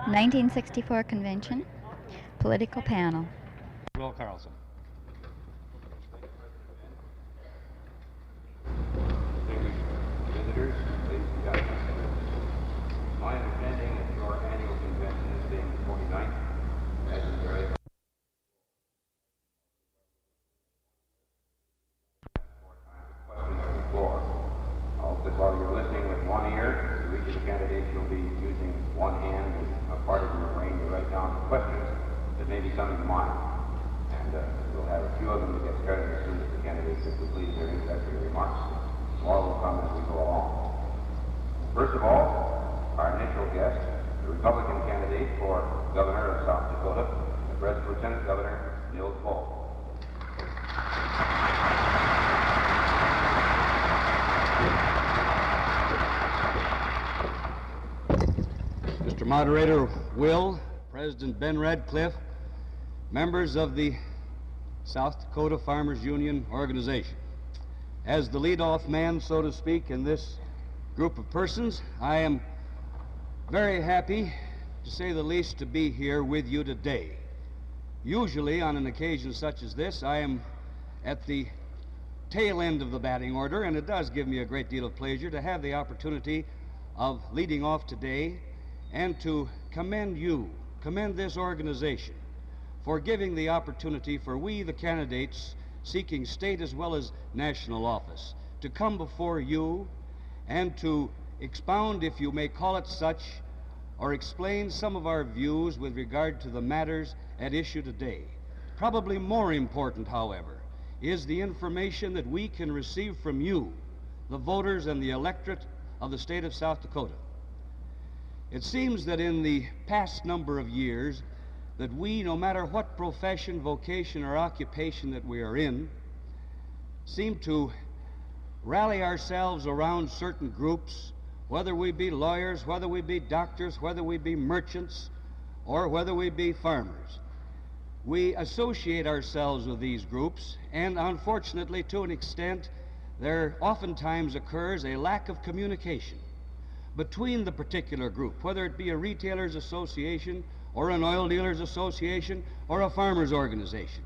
1964 Convention, Political Panel. Will Carlson. Distinguished visitors, ladies and gentlemen. My understanding is your annual convention is being the 49th. As is very questions on the floor. I hope that while you're listening with one ear to each of the candidates, you'll be using one hand as a part of your brain to write down questions that may be coming to mind. And we'll have a few of them to get started as soon as the candidates have completed their introductory remarks. More will come as we go along. First of all, our initial guest, the Republican candidate for Governor of South Dakota, the President Lieutenant Governor Nils Boe. Mr. Moderator Will, President Ben Radcliffe, members of the South Dakota Farmers Union organization. As the leadoff man, so to speak, in this group of persons, I am very happy, to say the least, to be here with you today. Usually, on an occasion such as this, I am at the tail end of the batting order, and it does give me a great deal of pleasure to have the opportunity of leading off today and to commend this organization for giving the opportunity for we, the candidates seeking state as well as national office, to come before you and to expound, if you may call it such, or explain some of our views with regard to the matters at issue today. Probably more important, however, is the information that we can receive from you, the voters and the electorate of the state of South Dakota. It seems that in the past number of years that we, no matter what profession, vocation, or occupation that we are in, seem to rally ourselves around certain groups, whether we be lawyers, whether we be doctors, whether we be merchants, or whether we be farmers. We associate ourselves with these groups, and unfortunately, to an extent, there oftentimes occurs a lack of communication between the particular group, whether it be a retailers association or an oil dealers association or a farmers organization.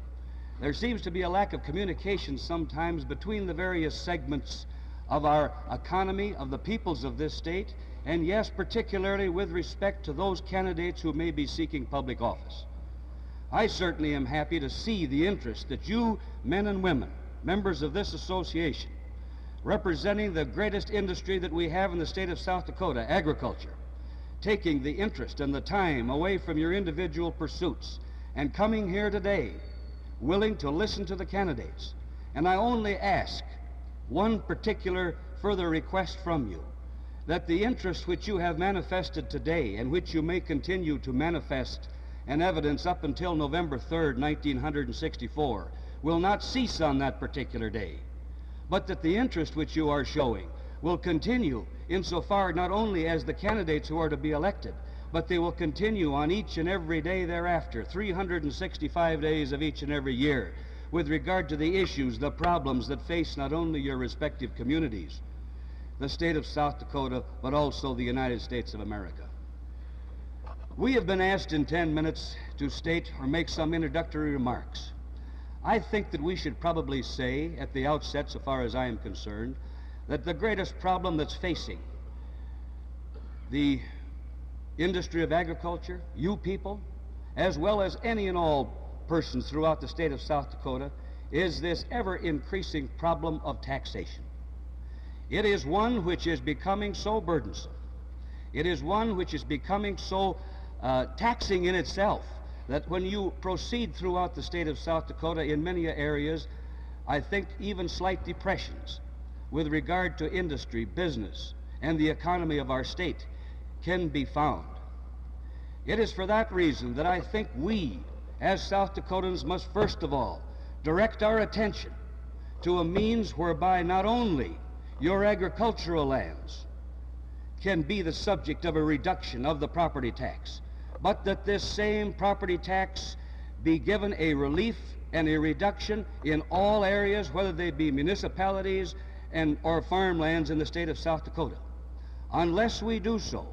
There seems to be a lack of communication sometimes between the various segments of our economy, of the peoples of this state, and yes, particularly with respect to those candidates who may be seeking public office. I certainly am happy to see the interest that you, men and women, members of this association, representing the greatest industry that we have in the state of South Dakota, agriculture, taking the interest and the time away from your individual pursuits and coming here today willing to listen to the candidates. And I only ask one particular further request from you, that the interest which you have manifested today and which you may continue to manifest and evidence up until November 3rd, 1964, will not cease on that particular day, but that the interest which you are showing will continue insofar not only as the candidates who are to be elected, but they will continue on each and every day thereafter, 365 days of each and every year, with regard to the issues, the problems that face not only your respective communities, the state of South Dakota, but also the United States of America. We have been asked in 10 minutes to state or make some introductory remarks. I think that we should probably say at the outset, so far as I am concerned, that the greatest problem that's facing the industry of agriculture, you people, as well as any and all persons throughout the state of South Dakota, is this ever-increasing problem of taxation. It is one which is becoming so burdensome. It is one which is becoming so taxing in itself that when you proceed throughout the state of South Dakota in many areas, I think even slight depressions with regard to industry, business, and the economy of our state can be found. It is for that reason that I think we, as South Dakotans, must first of all direct our attention to a means whereby not only your agricultural lands can be the subject of a reduction of the property tax, but that this same property tax be given a relief and a reduction in all areas, whether they be municipalities or farmlands in the state of South Dakota. Unless we do so,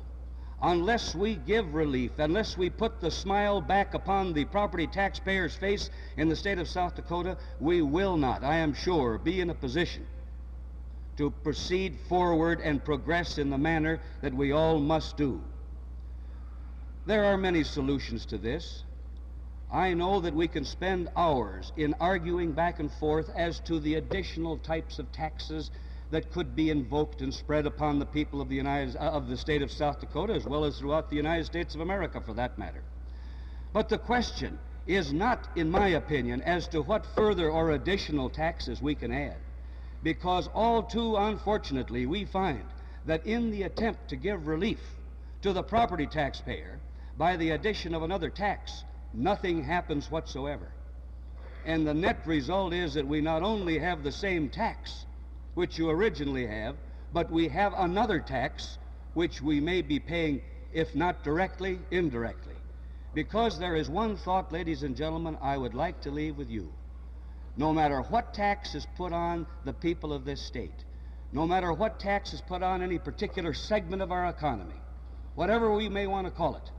Unless we give relief, unless we put the smile back upon the property taxpayer's face in the state of South Dakota, we will not, I am sure, be in a position to proceed forward and progress in the manner that we all must do. There are many solutions to this. I know that we can spend hours in arguing back and forth as to the additional types of taxes that could be invoked and spread upon the people of the state of South Dakota, as well as throughout the United States of America, for that matter. But the question is not, in my opinion, as to what further or additional taxes we can add, because all too unfortunately we find that in the attempt to give relief to the property taxpayer by the addition of another tax, nothing happens whatsoever. And the net result is that we not only have the same tax which you originally have, but we have another tax which we may be paying, if not directly, indirectly. Because there is one thought, ladies and gentlemen, I would like to leave with you. No matter what tax is put on the people of this state, no matter what tax is put on any particular segment of our economy, whatever we may want to call it,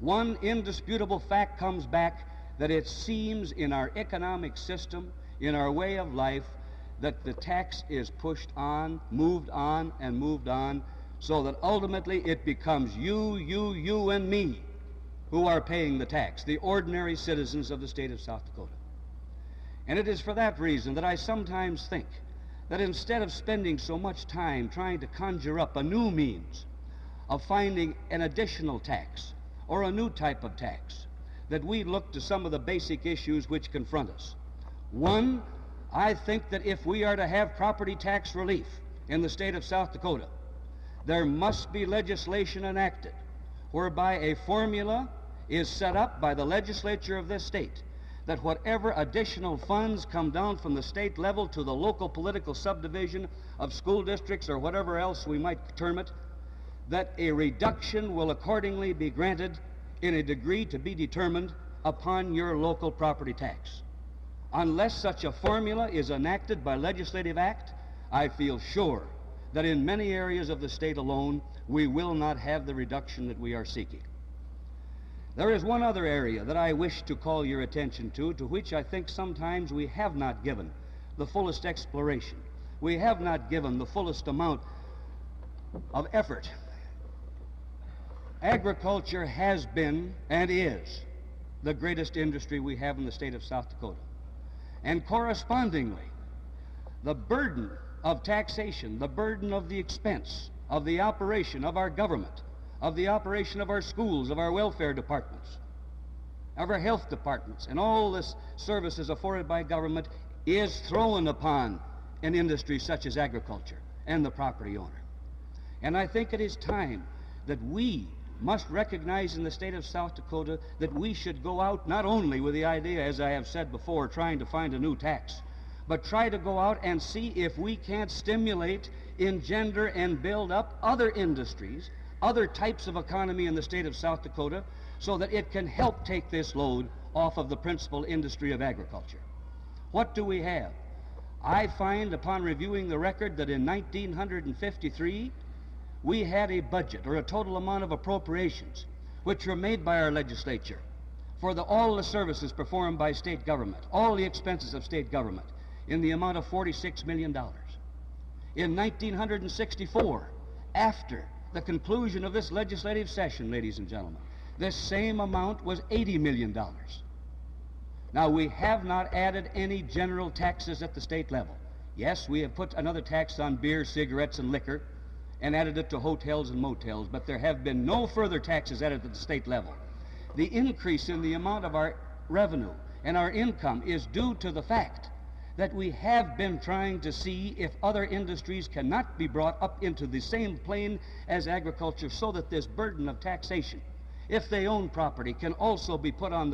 one indisputable fact comes back, that it seems in our economic system, in our way of life, that the tax is pushed on, moved on, and moved on, so that ultimately it becomes you, and me who are paying the tax, the ordinary citizens of the state of South Dakota. And it is for that reason that I sometimes think that instead of spending so much time trying to conjure up a new means of finding an additional tax or a new type of tax, that we look to some of the basic issues which confront us. One, I think that if we are to have property tax relief in the state of South Dakota, there must be legislation enacted whereby a formula is set up by the legislature of this state that whatever additional funds come down from the state level to the local political subdivision of school districts or whatever else we might term it, that a reduction will accordingly be granted in a degree to be determined upon your local property tax. Unless such a formula is enacted by legislative act, I feel sure that in many areas of the state alone, we will not have the reduction that we are seeking. There is one other area that I wish to call your attention to which I think sometimes we have not given the fullest exploration. We have not given the fullest amount of effort. Agriculture has been and is the greatest industry we have in the state of South Dakota. And correspondingly, the burden of taxation, the burden of the expense of the operation of our government, of the operation of our schools, of our welfare departments, of our health departments, and all the services afforded by government is thrown upon an industry such as agriculture and the property owner. And I think it is time that we must recognize in the state of South Dakota that we should go out not only with the idea, as I have said before, trying to find a new tax, but try to go out and see if we can't stimulate, engender, and build up other industries, other types of economy in the state of South Dakota, so that it can help take this load off of the principal industry of agriculture. What do we have? I find upon reviewing the record that in 1953, we had a budget, or a total amount of appropriations, which were made by our legislature for all the services performed by state government, all the expenses of state government, in the amount of $46 million. In 1964, after the conclusion of this legislative session, ladies and gentlemen, this same amount was $80 million. Now, we have not added any general taxes at the state level. Yes, we have put another tax on beer, cigarettes, and liquor, and added it to hotels and motels, but there have been no further taxes added at the state level. The increase in the amount of our revenue and our income is due to the fact that we have been trying to see if other industries cannot be brought up into the same plane as agriculture, so that this burden of taxation, if they own property, can also be put on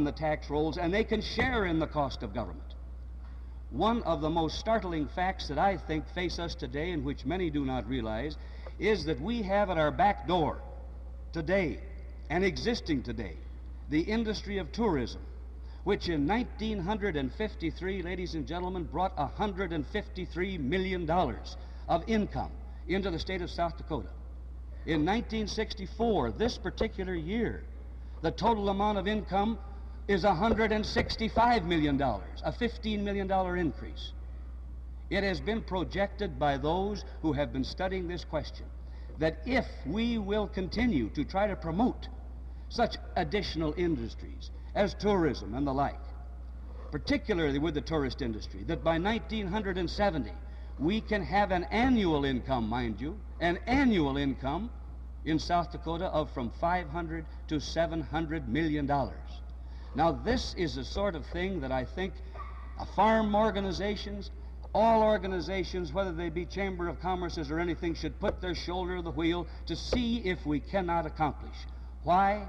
the tax rolls, and they can share in the cost of government. One of the most startling facts that I think face us today, and which many do not realize, is that we have at our back door today, and existing today, the industry of tourism, which in 1953, ladies and gentlemen, brought $153 million of income into the state of South Dakota. In 1964, this particular year, the total amount of income is $165 million, a $15 million increase. It has been projected by those who have been studying this question that if we will continue to try to promote such additional industries as tourism and the like, particularly with the tourist industry, that by 1970 we can have an annual income, mind you, an annual income in South Dakota of from $500 to $700 million. Now this is the sort of thing that I think farm organizations, all organizations, whether they be Chamber of Commerce's or anything, should put their shoulder to the wheel to see if we cannot accomplish. Why?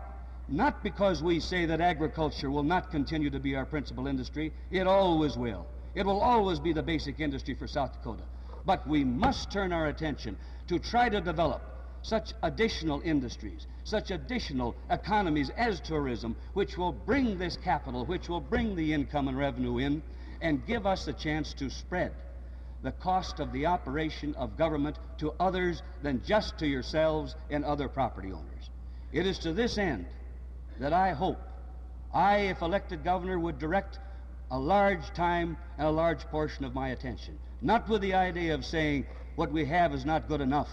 Not because we say that agriculture will not continue to be our principal industry. It always will. It will always be the basic industry for South Dakota. But we must turn our attention to try to develop such additional industries, such additional economies as tourism, which will bring this capital, which will bring the income and revenue in, and give us a chance to spread the cost of the operation of government to others than just to yourselves and other property owners. It is to this end that I hope I, if elected governor, would direct a large time and a large portion of my attention, not with the idea of saying what we have is not good enough,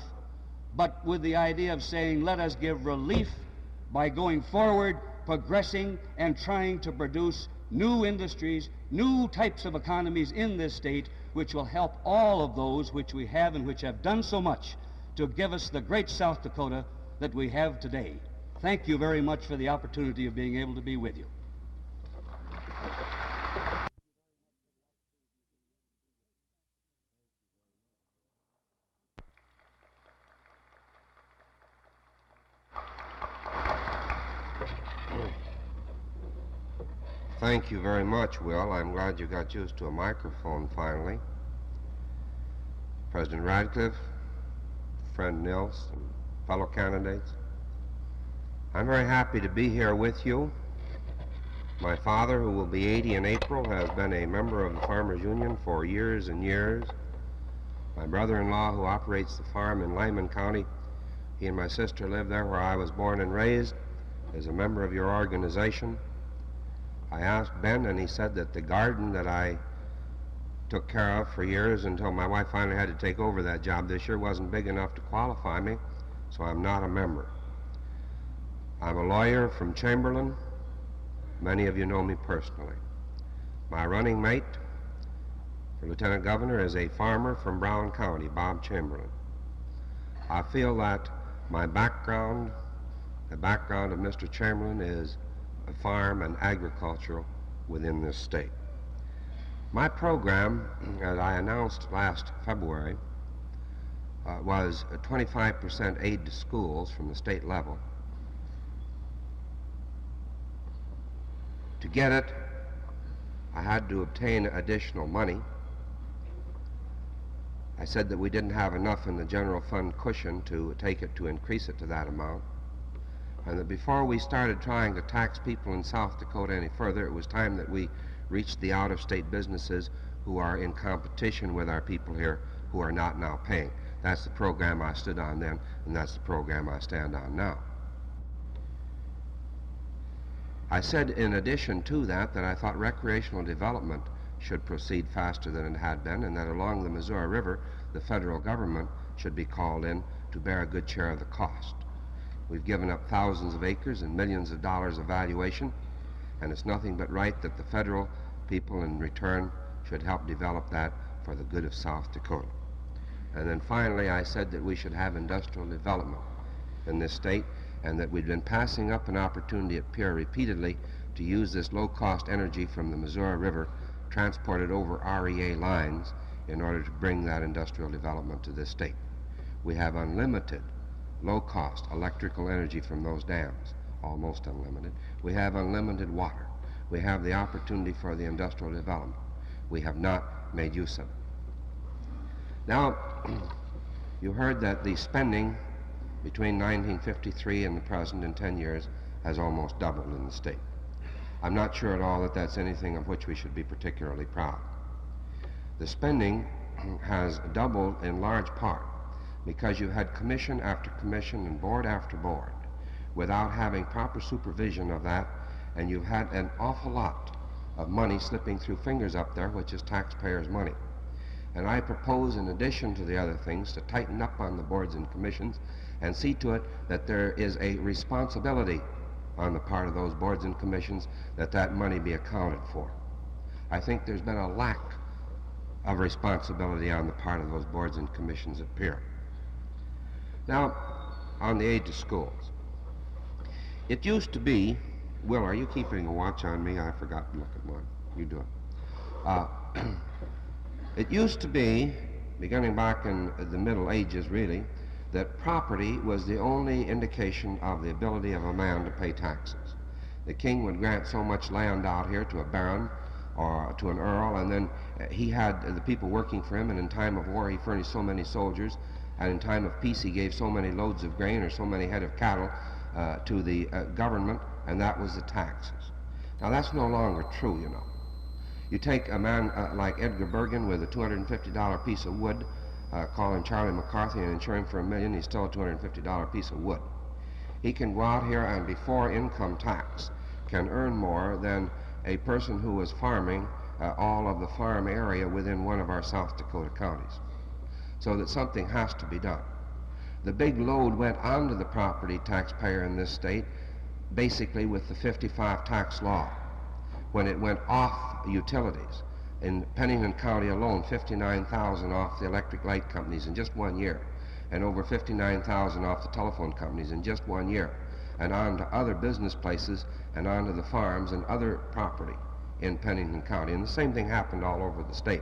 but with the idea of saying let us give relief by going forward, progressing, and trying to produce new industries, new types of economies in this state, which will help all of those which we have and which have done so much to give us the great South Dakota that we have today. Thank you very much for the opportunity of being able to be with you. Thank you very much, Will. I'm glad you got used to a microphone finally. President Radcliffe, friend Nils, and fellow candidates, I'm very happy to be here with you. My father, who will be 80 in April, has been a member of the Farmers Union for years and years. My brother-in-law, who operates the farm in Lyman County, he and my sister live there where I was born and raised, is a member of your organization. I asked Ben, and he said that the garden that I took care of for years until my wife finally had to take over that job this year wasn't big enough to qualify me, so I'm not a member. I'm a lawyer from Chamberlain. Many of you know me personally. My running mate for Lieutenant Governor is a farmer from Brown County, Bob Chamberlain. I feel that my background, the background of Mr. Chamberlain, is farm and agricultural within this state. My program, as I announced last February, was a 25% aid to schools from the state level. To get it, I had to obtain additional money. I said that we didn't have enough in the general fund cushion to take it to increase it to that amount, and that before we started trying to tax people in South Dakota any further, it was time that we reached the out-of-state businesses who are in competition with our people here who are not now paying. That's the program I stood on then, and that's the program I stand on now. I said in addition to that I thought recreational development should proceed faster than it had been, and that along the Missouri River the federal government should be called in to bear a good share of the cost. We've given up thousands of acres and millions of dollars of valuation, and it's nothing but right that the federal people in return should help develop that for the good of South Dakota. And then finally I said that we should have industrial development in this state, and that we'd been passing up an opportunity at Pierre repeatedly to use this low-cost energy from the Missouri River transported over REA lines in order to bring that industrial development to this state. We have unlimited low-cost electrical energy from those dams, almost unlimited. We have unlimited water. We have the opportunity for the industrial development. We have not made use of it. Now, you heard that the spending between 1953 and the present in 10 years has almost doubled in the state. I'm not sure at all that that's anything of which we should be particularly proud. The spending has doubled in large part because you had commission after commission and board after board without having proper supervision of that, and you've had an awful lot of money slipping through fingers up there, which is taxpayers' money. And I propose, in addition to the other things, to tighten up on the boards and commissions and see to it that there is a responsibility on the part of those boards and commissions that that money be accounted for. I think there's been a lack of responsibility on the part of those boards and commissions at Pier. Now, on the age of schools. It used to be, Will, are you keeping a watch on me? I forgot to look at one. You do it. It used to be, beginning back in the Middle Ages really, that property was the only indication of the ability of a man to pay taxes. The king would grant so much land out here to a baron or to an earl, and then he had the people working for him, and in time of war he furnished so many soldiers, and in time of peace he gave so many loads of grain or so many head of cattle to the government, and that was the taxes. Now that's no longer true, you know. You take a man like Edgar Bergen with a $250 piece of wood, call him Charlie McCarthy and insure him for $1 million, he's still a $250 piece of wood. He can go out here and before income tax can earn more than a person who was farming all of the farm area within one of our South Dakota counties. So that something has to be done. The big load went onto the property taxpayer in this state basically with the 55 tax law, when it went off utilities. In Pennington County alone, 59,000 off the electric light companies in just 1 year, and over 59,000 off the telephone companies in just 1 year, and on to other business places and on to the farms and other property in Pennington County. And the same thing happened all over the state.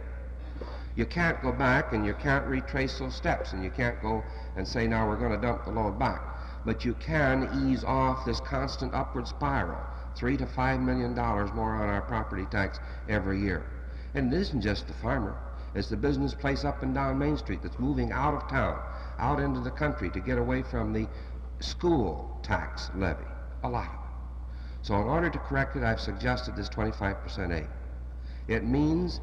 You can't go back and you can't retrace those steps, and you can't go and say, now we're going to dump the load back. But you can ease off this constant upward spiral, $3 to $5 million more on our property tax every year. And it isn't just the farmer, it's the business place up and down Main Street that's moving out of town, out into the country to get away from the school tax levy, a lot of it. So in order to correct it, I've suggested this 25% aid. It means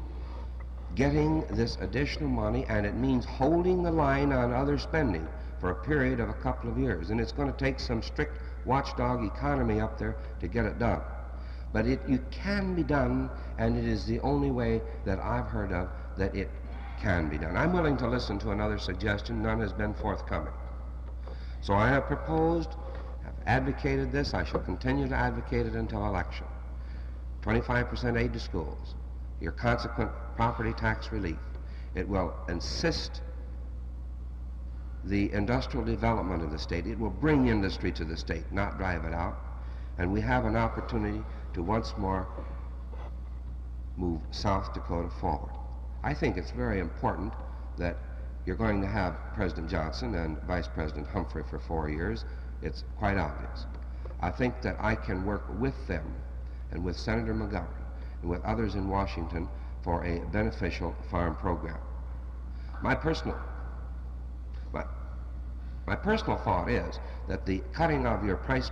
getting this additional money, and it means holding the line on other spending for a period of a couple of years. And it's going to take some strict watchdog economy up there to get it done. But it can be done, and it is the only way that I've heard of that it can be done. I'm willing to listen to another suggestion. None has been forthcoming. So I have proposed, have advocated this. I shall continue to advocate it until election. 25% aid to schools, your consequent property tax relief. It will assist the industrial development of the state. It will bring industry to the state, not drive it out. And we have an opportunity to once more move South Dakota forward. I think it's very important that you're going to have President Johnson and Vice President Humphrey for 4 years. It's quite obvious. I think that I can work with them and with Senator McGovern and with others in Washington for a beneficial farm program. My personal thought is that the cutting of your price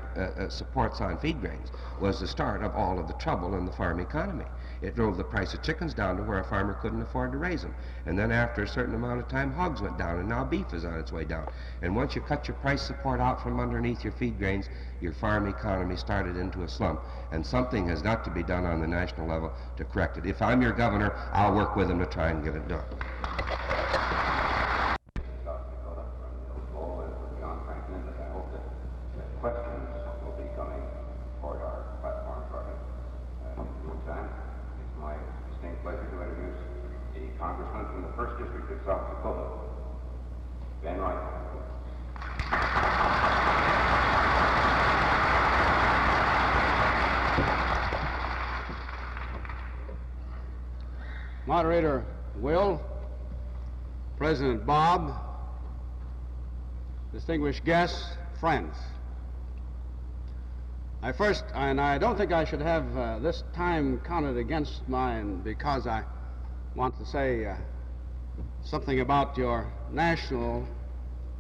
supports on feed grains was the start of all of the trouble in the farm economy. It drove the price of chickens down to where a farmer couldn't afford to raise them. And then after a certain amount of time, hogs went down, and now beef is on its way down. And once you cut your price support out from underneath your feed grains, your farm economy started into a slump. And something has got to be done on the national level to correct it. If I'm your governor, I'll work with them to try and get it done. South Dakota, from Nils Boe and from John Franklin, that I hope that questions will be coming toward our platform shortly. In the meantime, it's my distinct pleasure to introduce the Congressman from the 1st District of South Dakota, Ben Reifel. Moderator Will, President Bob, distinguished guests, friends. I don't think I should have this time counted against mine, because I want to say something about your national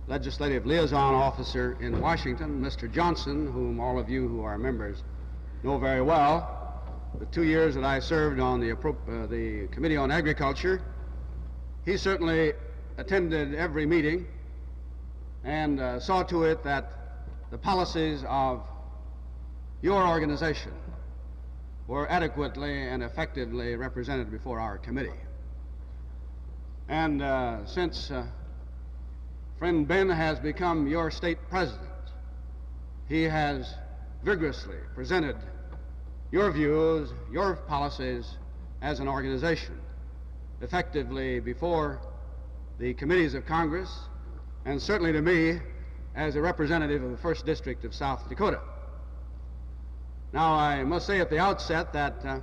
legislative liaison officer in Washington, Mr. Johnson, whom all of you who are members know very well. The 2 years that I served on the Committee on Agriculture, he certainly attended every meeting and saw to it that the policies of your organization were adequately and effectively represented before our committee. And since friend Ben has become your state president, he has vigorously presented your views, your policies as an organization effectively before the committees of Congress, and certainly to me as a representative of the 1st District of South Dakota. Now, I must say at the outset that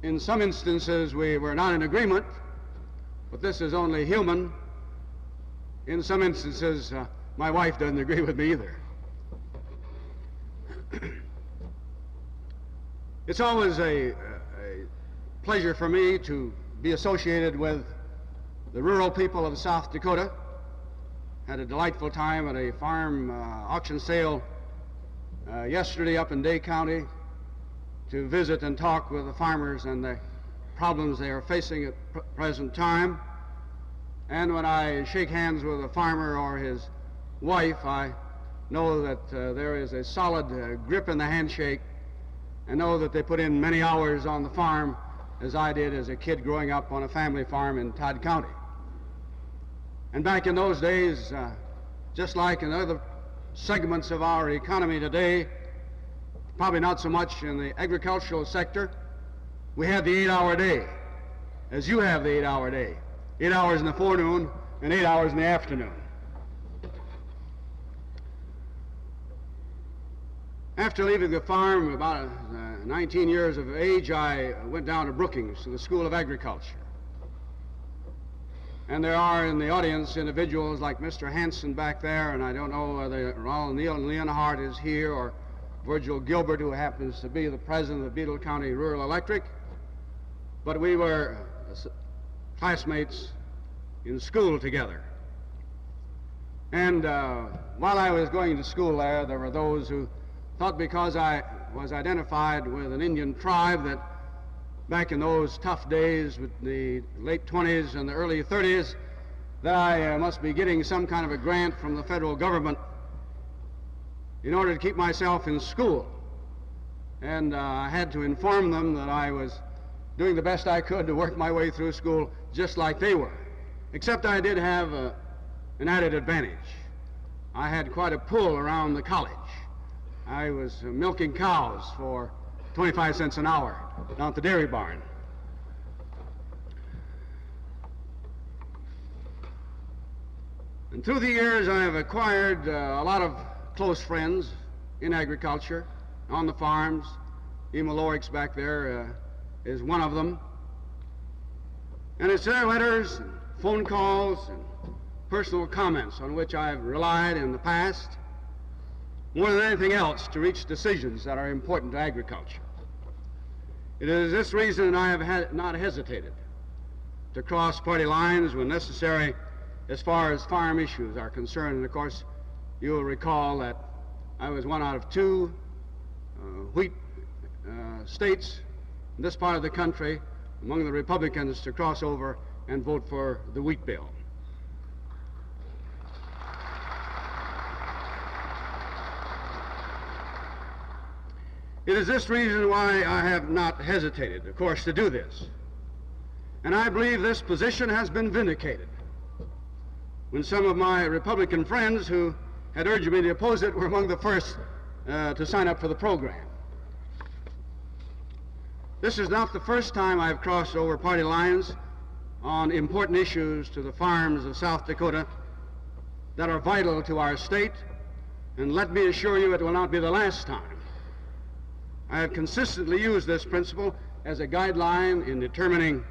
in some instances we were not in agreement, but this is only human. In some instances, my wife doesn't agree with me either. It's always a pleasure for me to be associated with the rural people of South Dakota. Had a delightful time at a farm auction sale yesterday up in Day County to visit and talk with the farmers and the problems they are facing at present time. And when I shake hands with a farmer or his wife, I know that there is a solid grip in the handshake, and know that they put in many hours on the farm, as I did as a kid growing up on a family farm in Todd County. And back in those days, just like in other segments of our economy today, probably not so much in the agricultural sector, we had the 8-hour day, as you have the 8-hour day. 8 hours in the forenoon and 8 hours in the afternoon. After leaving the farm, about 19 years of age, I went down to Brookings to the School of Agriculture. And there are in the audience individuals like Mr. Hanson back there, and I don't know whether Neil Leonhardt is here, or Virgil Gilbert, who happens to be the president of Beadle County Rural Electric. But we were classmates in school together. And while I was going to school there were those who thought because I was identified with an Indian tribe that back in those tough days with the late 20s and the early 30s that I must be getting some kind of a grant from the federal government in order to keep myself in school. And I had to inform them that I was doing the best I could to work my way through school just like they were. Except I did have an added advantage. I had quite a pull around the college. I was milking cows for 25 cents an hour down at the dairy barn. And through the years I have acquired a lot of close friends in agriculture, on the farms. Emil Lorix back there is one of them. And it's their letters, and phone calls, and personal comments on which I've relied in the past, more than anything else, to reach decisions that are important to agriculture. It is this reason I have not hesitated to cross party lines when necessary as far as farm issues are concerned. And of course, you will recall that I was one out of 2 wheat states in this part of the country among the Republicans to cross over and vote for the wheat bill. It is this reason why I have not hesitated, of course, to do this. And I believe this position has been vindicated when some of my Republican friends who had urged me to oppose it were among the first to sign up for the program. This is not the first time I've crossed over party lines on important issues to the farms of South Dakota that are vital to our state, and let me assure you it will not be the last time. I have consistently used this principle as a guideline in determining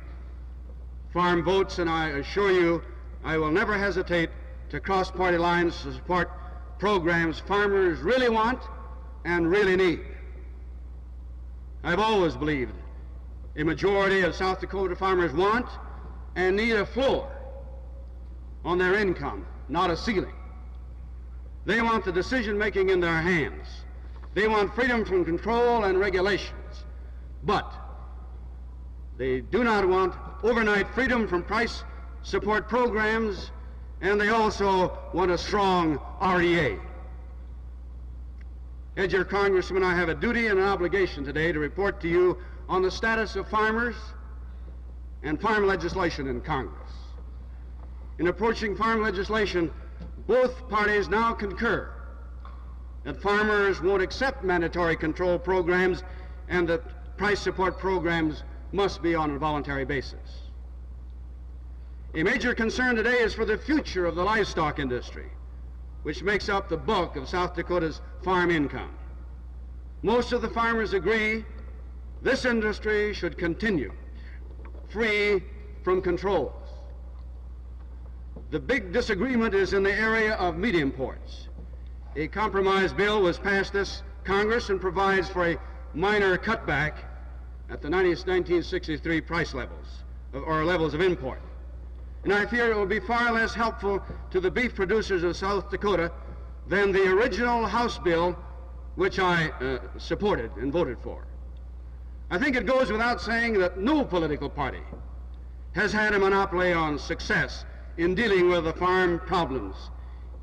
farm votes, and I assure you I will never hesitate to cross party lines to support programs farmers really want and really need. I've always believed a majority of South Dakota farmers want and need a floor on their income, not a ceiling. They want the decision-making in their hands. They want freedom from control and regulations. But they do not want overnight freedom from price support programs and they also want a strong REA. As your congressman, I have a duty and an obligation today to report to you on the status of farmers and farm legislation in Congress. In approaching farm legislation, both parties now concur that farmers won't accept mandatory control programs and that price support programs must be on a voluntary basis. A major concern today is for the future of the livestock industry, which makes up the bulk of South Dakota's farm income. Most of the farmers agree this industry should continue free from controls. The big disagreement is in the area of meat imports. A compromise bill was passed this Congress and provides for a minor cutback at the 1963 price levels, or levels of import. And I fear it will be far less helpful to the beef producers of South Dakota than the original House bill, which I supported and voted for. I think it goes without saying that no political party has had a monopoly on success in dealing with the farm problems,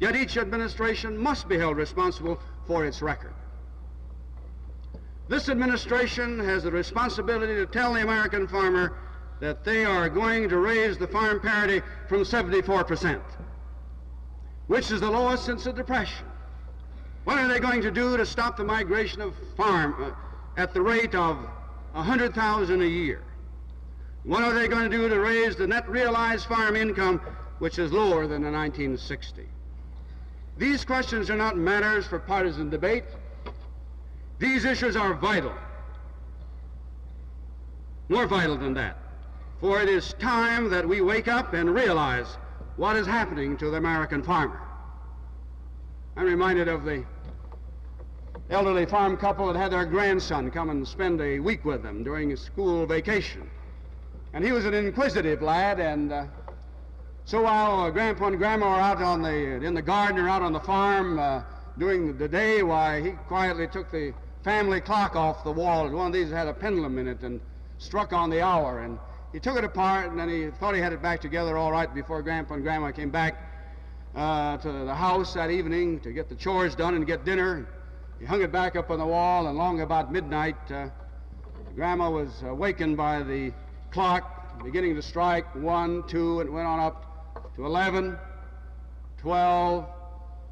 yet each administration must be held responsible for its record. This administration has the responsibility to tell the American farmer that they are going to raise the farm parity from 74%, which is the lowest since the Depression. What are they going to do to stop the migration of farm at the rate of 100,000 a year? What are they going to do to raise the net realized farm income, which is lower than in 1960? These questions are not matters for partisan debate. These issues are vital, more vital than that, for it is time that we wake up and realize what is happening to the American farmer. I'm reminded of the elderly farm couple that had their grandson come and spend a week with them during his school vacation. And he was an inquisitive lad, and so while Grandpa and Grandma were out in the garden or out on the farm during the day, why, he quietly took the family clock off the wall. One of these had a pendulum in it and struck on the hour. And he took it apart, and then he thought he had it back together all right before Grandpa and Grandma came back to the house that evening to get the chores done and get dinner. He hung it back up on the wall, and long about midnight, Grandma was awakened by the clock beginning to strike 1, 2, and it went on up to 11, 12,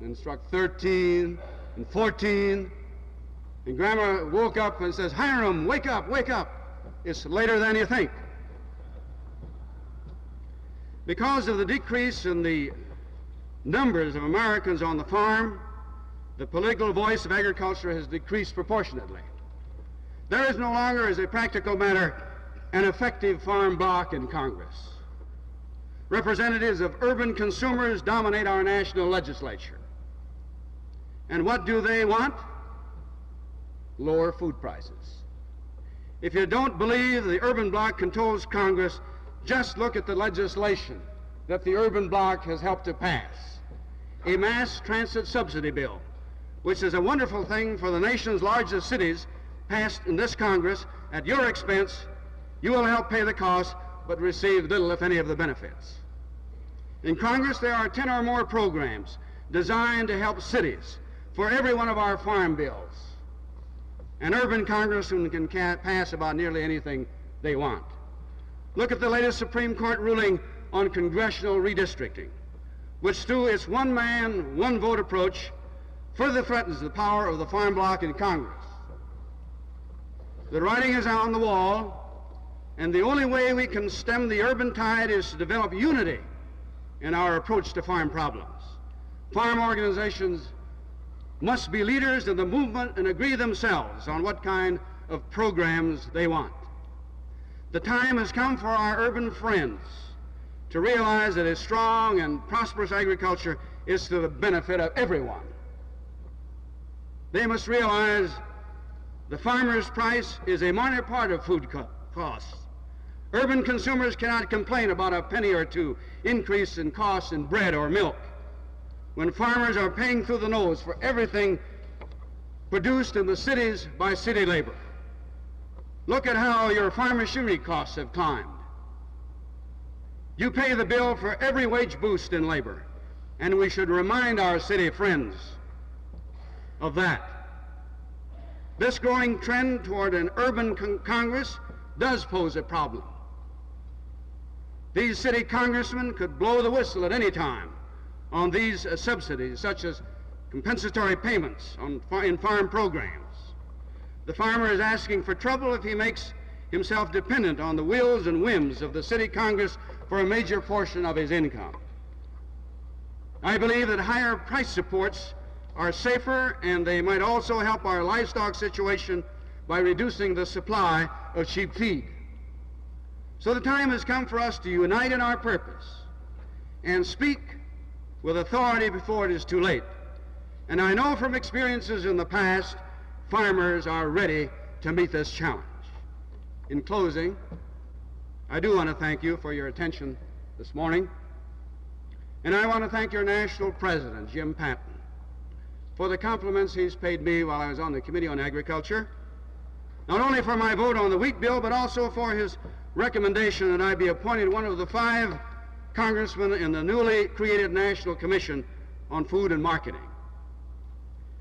then struck 13 and 14. And Grandma woke up and says, "Hiram, wake up, wake up. It's later than you think." Because of the decrease in the numbers of Americans on the farm, the political voice of agriculture has decreased proportionately. There is no longer, as a practical matter, an effective farm bloc in Congress. Representatives of urban consumers dominate our national legislature. And what do they want? Lower food prices. If you don't believe the urban bloc controls Congress, just look at the legislation that the urban bloc has helped to pass. A mass transit subsidy bill, which is a wonderful thing for the nation's largest cities, passed in this Congress at your expense. You will help pay the cost, but receive little, if any, of the benefits. In Congress, there are 10 or more programs designed to help cities for every one of our farm bills. An urban congressman can pass about nearly anything they want. Look at the latest Supreme Court ruling on congressional redistricting, which through its one man, one vote approach further threatens the power of the farm bloc in Congress. The writing is on the wall, and the only way we can stem the urban tide is to develop unity in our approach to farm problems. Farm organizations must be leaders in the movement and agree themselves on what kind of programs they want. The time has come for our urban friends to realize that a strong and prosperous agriculture is to the benefit of everyone. They must realize the farmer's price is a minor part of food costs. Urban consumers cannot complain about a penny or two increase in costs in bread or milk when farmers are paying through the nose for everything produced in the cities by city labor. Look at how your farm machinery costs have climbed. You pay the bill for every wage boost in labor, and we should remind our city friends of that. This growing trend toward an urban Congress does pose a problem. These city congressmen could blow the whistle at any time on these subsidies, such as compensatory payments in farm programs. The farmer is asking for trouble if he makes himself dependent on the wills and whims of the city Congress for a major portion of his income. I believe that higher price supports are safer, and they might also help our livestock situation by reducing the supply of cheap feed. So the time has come for us to unite in our purpose and speak with authority before it is too late. And I know from experiences in the past, farmers are ready to meet this challenge. In closing, I do want to thank you for your attention this morning. And I want to thank your national president, Jim Patton, for the compliments he's paid me while I was on the Committee on Agriculture, not only for my vote on the wheat bill, but also for his recommendation that I be appointed one of the 5 congressmen in the newly created National Commission on Food and Marketing.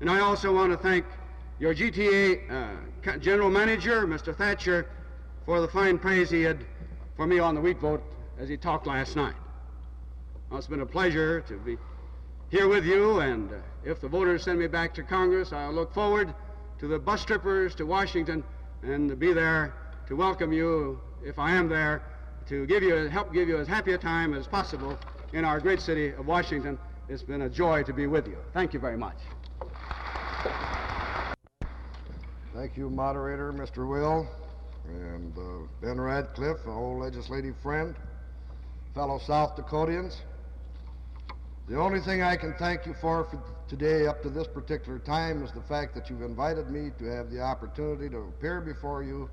And I also want to thank your GTA General Manager, Mr. Thatcher, for the fine praise he had for me on the wheat vote as he talked last night. Well, it's been a pleasure to be here with you, and if the voters send me back to Congress, I'll look forward to the bus trippers to Washington and be there to welcome you, if I am there, to help give you as happy a time as possible in our great city of Washington. It's been a joy to be with you. Thank you very much. Thank you, Moderator, Mr. Will, and Ben Radcliffe, an old legislative friend, fellow South Dakotians. The only thing I can thank you for today up to this particular time is the fact that you've invited me to have the opportunity to appear before you.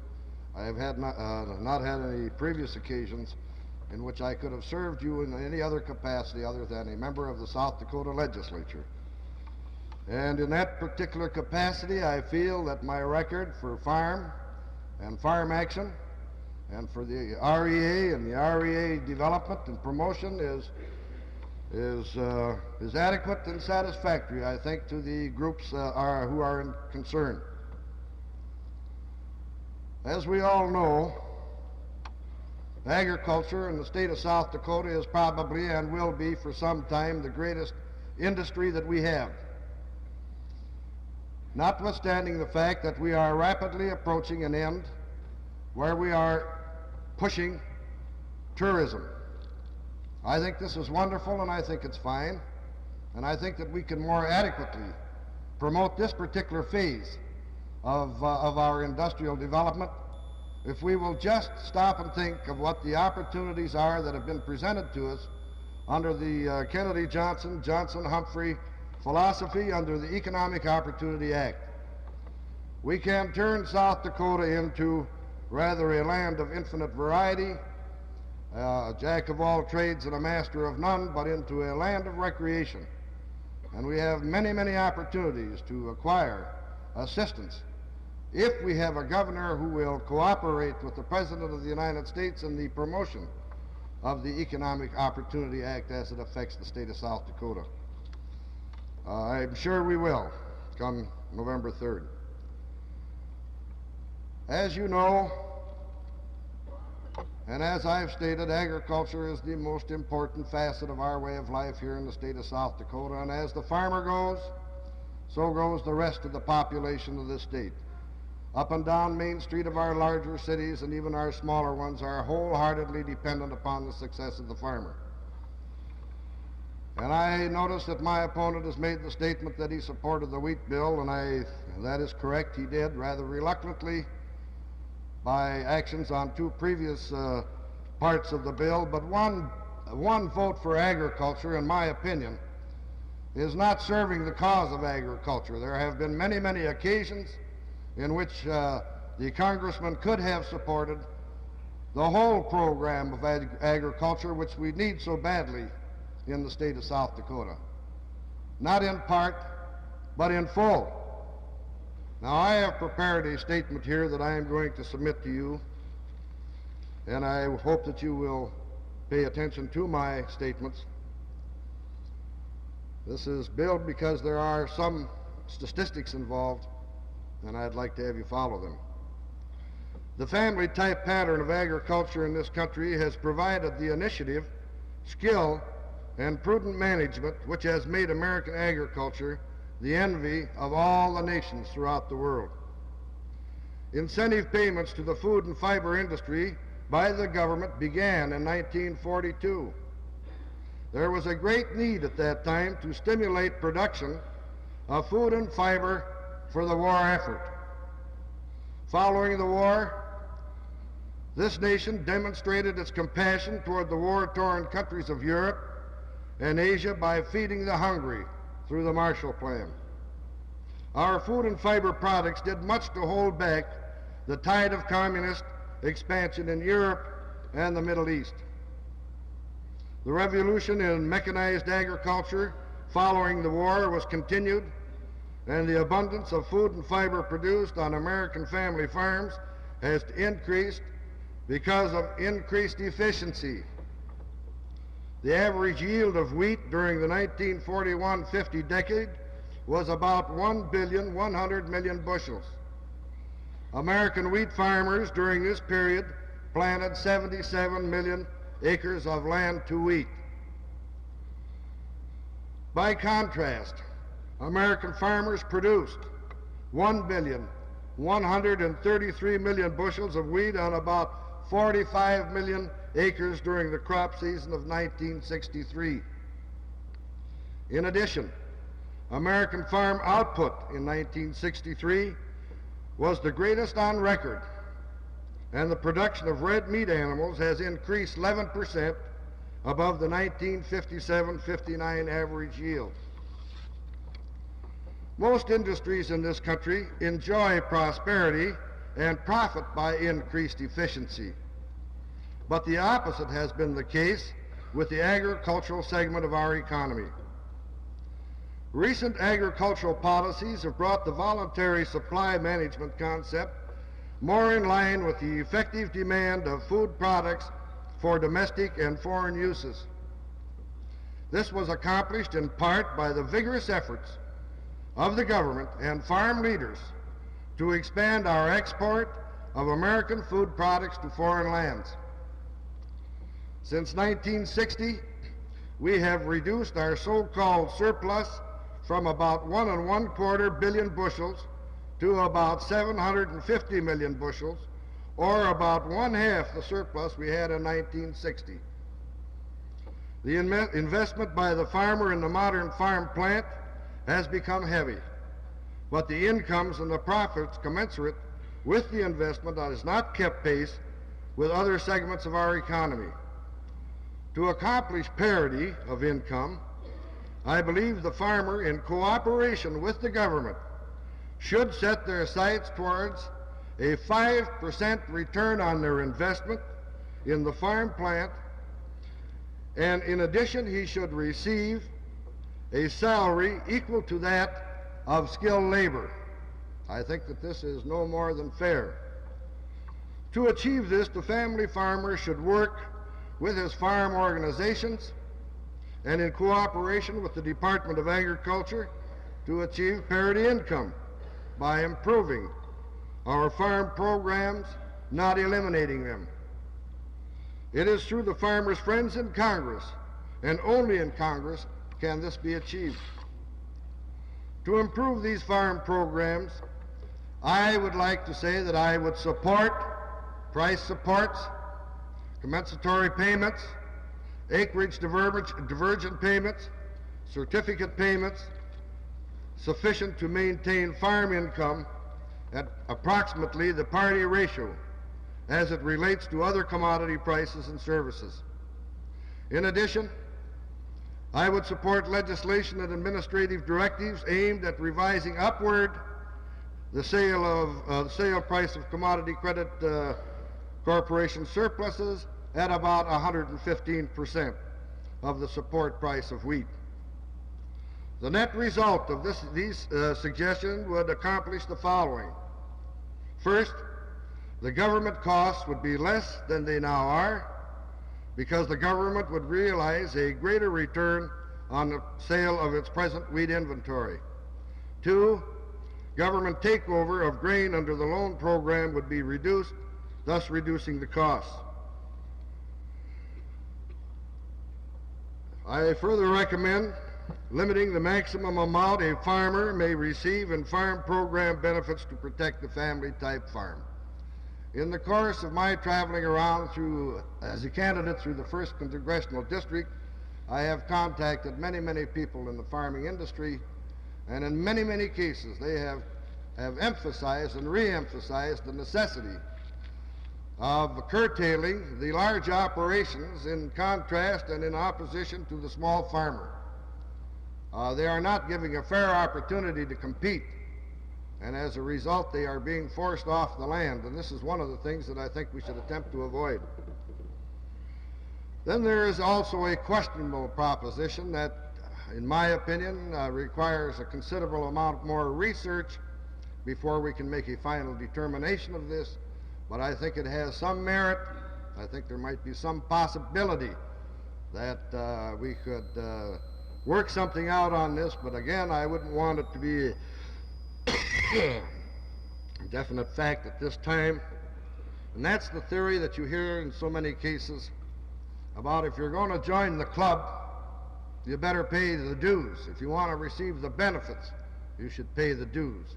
I have not had any previous occasions in which I could have served you in any other capacity other than a member of the South Dakota legislature. And in that particular capacity, I feel that my record for farm and farm action and for the REA and the REA development and promotion is adequate and satisfactory, I think, to the groups who are concerned. As we all know, agriculture in the state of South Dakota is probably and will be for some time the greatest industry that we have. Notwithstanding the fact that we are rapidly approaching an end where we are pushing tourism. I think this is wonderful, and I think it's fine, and I think that we can more adequately promote this particular phase of our industrial development if we will just stop and think of what the opportunities are that have been presented to us under the Kennedy-Johnson-Humphrey philosophy under the Economic Opportunity Act. We can turn South Dakota into rather a land of infinite variety, a jack of all trades and a master of none, but into a land of recreation. And we have many, many opportunities to acquire assistance if we have a governor who will cooperate with the President of the United States in the promotion of the Economic Opportunity Act as it affects the state of South Dakota. I'm sure we will come November 3rd. As you know, and as I've stated, agriculture is the most important facet of our way of life here in the state of South Dakota, and as the farmer goes, so goes the rest of the population of this state. Up and down Main Street of our larger cities and even our smaller ones are wholeheartedly dependent upon the success of the farmer. And I notice that my opponent has made the statement that he supported the wheat bill, and that is correct, he did, rather reluctantly by actions on 2 previous parts of the bill, but one vote for agriculture, in my opinion, is not serving the cause of agriculture. There have been many, many occasions in which the congressman could have supported the whole program of agriculture, which we need so badly in the state of South Dakota. Not in part, but in full. Now, I have prepared a statement here that I am going to submit to you, and I hope that you will pay attention to my statements. This is billed because there are some statistics involved, and I'd like to have you follow them. The family type pattern of agriculture in this country has provided the initiative, skill, and prudent management which has made American agriculture the envy of all the nations throughout the world. Incentive payments to the food and fiber industry by the government began in 1942. There was a great need at that time to stimulate production of food and fiber for the war effort. Following the war, this nation demonstrated its compassion toward the war-torn countries of Europe and Asia by feeding the hungry through the Marshall Plan. Our food and fiber products did much to hold back the tide of communist expansion in Europe and the Middle East. The revolution in mechanized agriculture following the war was continued, and the abundance of food and fiber produced on American family farms has increased because of increased efficiency. The average yield of wheat during the 1941-50 decade was about 1,100,000,000 bushels. American wheat farmers during this period planted 77 million acres of land to wheat. By contrast, American farmers produced 1,133,000,000 bushels of wheat on about 45 million acres during the crop season of 1963. In addition, American farm output in 1963 was the greatest on record, and the production of red meat animals has increased 11% above the 1957-59 average yield. Most industries in this country enjoy prosperity and profit by increased efficiency. But the opposite has been the case with the agricultural segment of our economy. Recent agricultural policies have brought the voluntary supply management concept more in line with the effective demand of food products for domestic and foreign uses. This was accomplished in part by the vigorous efforts of the government and farm leaders to expand our export of American food products to foreign lands. Since 1960, we have reduced our so-called surplus from about 1¼ billion bushels to about 750 million bushels, or about 1/2 the surplus we had in 1960. The investment by the farmer in the modern farm plant has become heavy, but the incomes and the profits commensurate with the investment has not kept pace with other segments of our economy. To accomplish parity of income, I believe the farmer, in cooperation with the government, should set their sights towards a 5% return on their investment in the farm plant, and in addition he should receive a salary equal to that of skilled labor. I think that this is no more than fair. To achieve this, the family farmer should work with his farm organizations and in cooperation with the Department of Agriculture to achieve parity income by improving our farm programs, not eliminating them. It is through the farmers' friends in Congress, and only in Congress, can this be achieved. To improve these farm programs, I would like to say that I would support price supports, compensatory payments, acreage divergent payments, certificate payments, sufficient to maintain farm income at approximately the parity ratio as it relates to other commodity prices and services. In addition, I would support legislation and administrative directives aimed at revising upward the sale price of commodity credit corporation surpluses at about 115% of the support price of wheat. The net result of these suggestions would accomplish the following. First, the government costs would be less than they now are, because the government would realize a greater return on the sale of its present wheat inventory. 2, government takeover of grain under the loan program would be reduced, thus reducing the costs. I further recommend limiting the maximum amount a farmer may receive in farm program benefits to protect the family-type farm. In the course of my traveling around as a candidate through the 1st Congressional District, I have contacted many people in the farming industry, and in many cases they have emphasized and re-emphasized the necessity of curtailing the large operations in contrast and in opposition to the small farmer. They are not giving a fair opportunity to compete, and as a result they are being forced off the land, and this is one of the things that I think we should attempt to avoid. Then there is also a questionable proposition that, in my opinion, requires a considerable amount more research before we can make a final determination of this, but I think it has some merit. I think there might be some possibility that we could work something out on this, but again, I wouldn't want it to be a definite fact at this time. And that's the theory that you hear in so many cases about, if you're going to join the club, you better pay the dues. If you want to receive the benefits, you should pay the dues.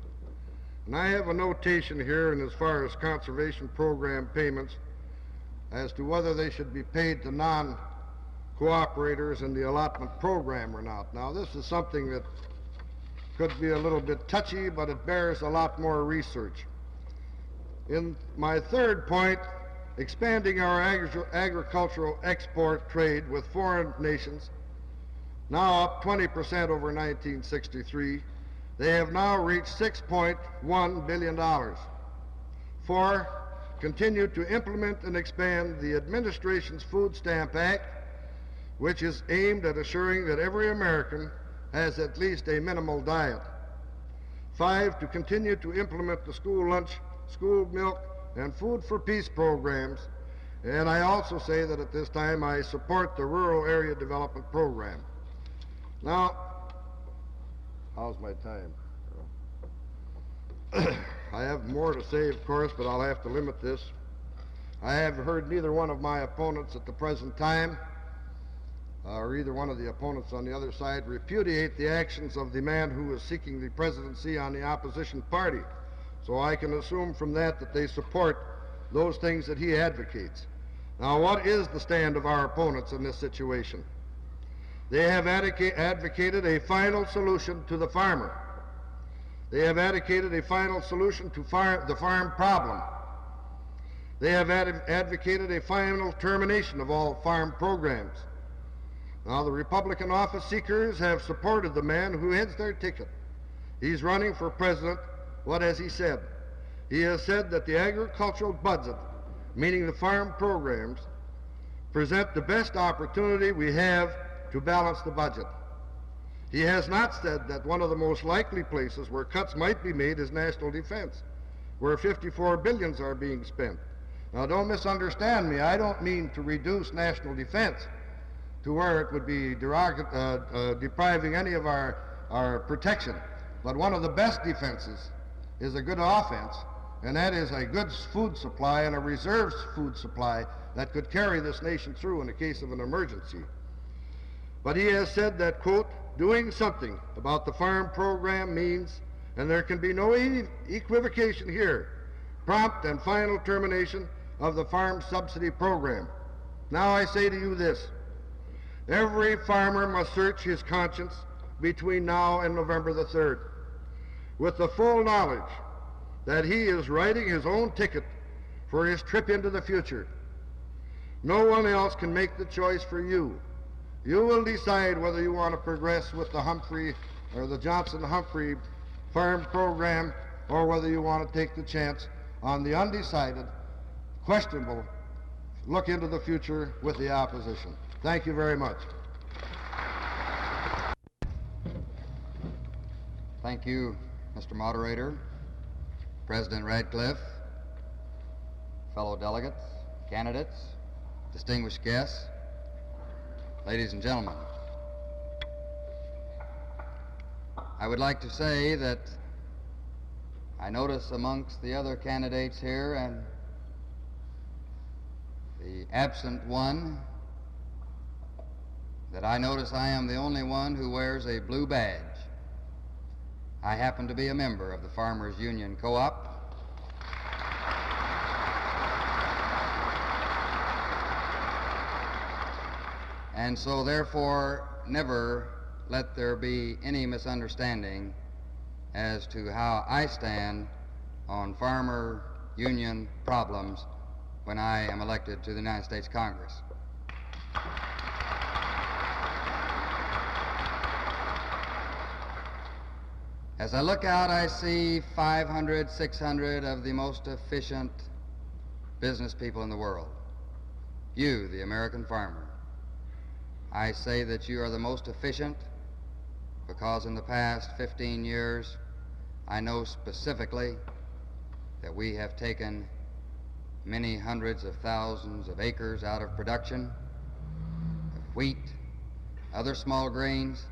And I have a notation here, and as far as conservation program payments, as to whether they should be paid to non-cooperators in the allotment program or not. Now, this is something that could be a little bit touchy, but it bears a lot more research. In my 3rd point, expanding our agricultural export trade with foreign nations, now up 20% over 1963, they have now reached $6.1 billion. 4, continue to implement and expand the administration's Food Stamp Act, which is aimed at assuring that every American has at least a minimal diet. 5, to continue to implement the school lunch, school milk, and food for peace programs. And I also say that at this time I support the rural area development program. Now, how's my time? I have more to say, of course, but I'll have to limit this. I have heard neither one of my opponents at the present time, or either one of the opponents on the other side, repudiate the actions of the man who is seeking the presidency on the opposition party. So I can assume from that that they support those things that he advocates. Now, what is the stand of our opponents in this situation? They have advocated a final solution to the farmer. They have advocated a final solution to the farm problem. They have advocated a final termination of all farm programs. Now, the Republican office seekers have supported the man who heads their ticket. He's running for president. What has he said? He has said that the agricultural budget, meaning the farm programs, present the best opportunity we have to balance the budget. He has not said that one of the most likely places where cuts might be made is national defense, where 54 billions are being spent. Now, don't misunderstand me. I don't mean to reduce national defense to where it would be depriving any of our protection. But one of the best defenses is a good offense, and that is a good food supply and a reserve food supply that could carry this nation through in the case of an emergency. But he has said that, quote, doing something about the farm program means, and there can be no equivocation here, prompt and final termination of the farm subsidy program. Now I say to you this: every farmer must search his conscience between now and November the 3rd with the full knowledge that he is writing his own ticket for his trip into the future. No one else can make the choice for you. You will decide whether you want to progress with the Humphrey or the Johnson-Humphrey farm program, or whether you want to take the chance on the undecided, questionable look into the future with the opposition. Thank you very much. Thank you, Mr. Moderator, President Radcliffe, fellow delegates, candidates, distinguished guests, ladies and gentlemen. I would like to say that I notice amongst the other candidates here and the absent one that I notice I am the only one who wears a blue badge. I happen to be a member of the Farmers Union Co-op. And so therefore, never let there be any misunderstanding as to how I stand on farmer union problems when I am elected to the United States Congress. As I look out, I see 500, 600 of the most efficient business people in the world. You, the American farmer. I say that you are the most efficient because in the past 15 years, I know specifically that we have taken many hundreds of thousands of acres out of production, of wheat, other small grains,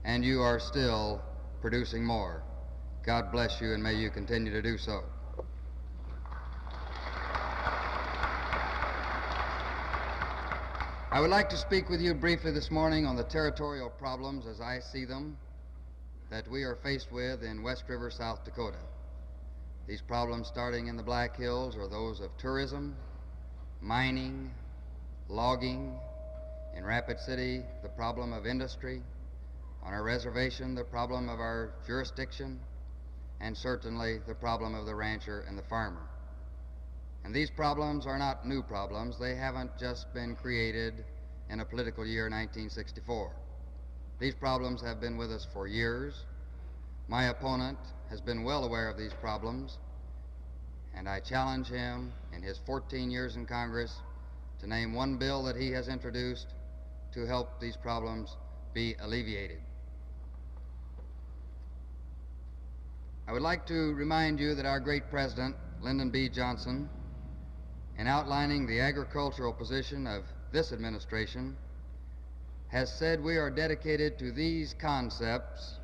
and you are still producing more. God bless you, and may you continue to do so. I would like to speak with you briefly this morning on the territorial problems as I see them that we are faced with in West River, South Dakota. These problems starting in the Black Hills are those of tourism, mining, logging, in Rapid City, the problem of industry, on our reservation, the problem of our jurisdiction, and certainly the problem of the rancher and the farmer. And these problems are not new problems. They haven't just been created in a political year 1964. These problems have been with us for years. My opponent has been well aware of these problems, and I challenge him in his 14 years in Congress to name one bill that he has introduced to help these problems be alleviated. I would like to remind you that our great president, Lyndon B. Johnson, in outlining the agricultural position of this administration, has said we are dedicated to these concepts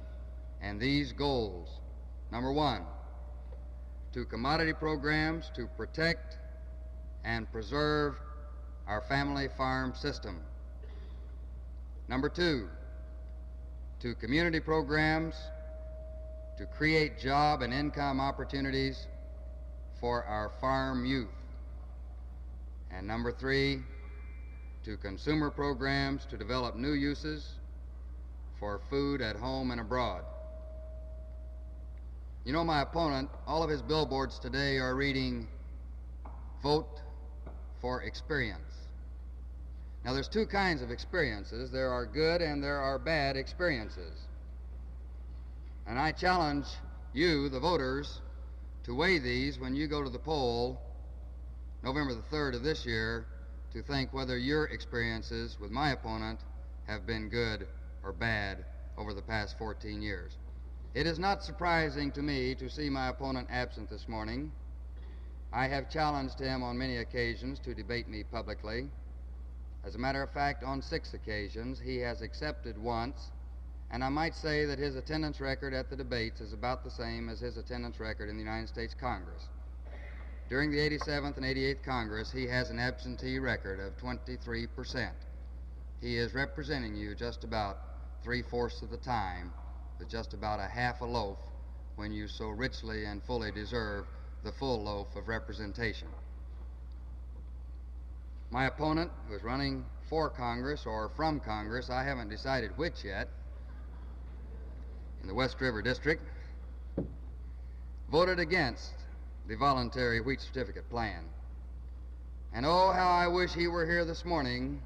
and these goals. Number one, to commodity programs to protect and preserve our family farm system. Number two, to community programs to create job and income opportunities for our farm youth. And number three, to consumer programs to develop new uses for food at home and abroad. You know, my opponent, all of his billboards today are reading, "Vote for experience." Now, there's two kinds of experiences. There are good and there are bad experiences. And I challenge you, the voters, to weigh these when you go to the poll November the 3rd of this year to think whether your experiences with my opponent have been good or bad over the past 14 years. It is not surprising to me to see my opponent absent this morning. I have challenged him on many occasions to debate me publicly. As a matter of fact, on 6 occasions, he has accepted once, and I might say that his attendance record at the debates is about the same as his attendance record in the United States Congress. During the 87th and 88th Congress, he has an absentee record of 23%. He is representing you just about 3/4 of the time, with just about a half a loaf when you so richly and fully deserve the full loaf of representation. My opponent, who is running for Congress or from Congress, I haven't decided which yet, in the West River District, voted against the voluntary wheat certificate plan. And oh, how I wish he were here this morning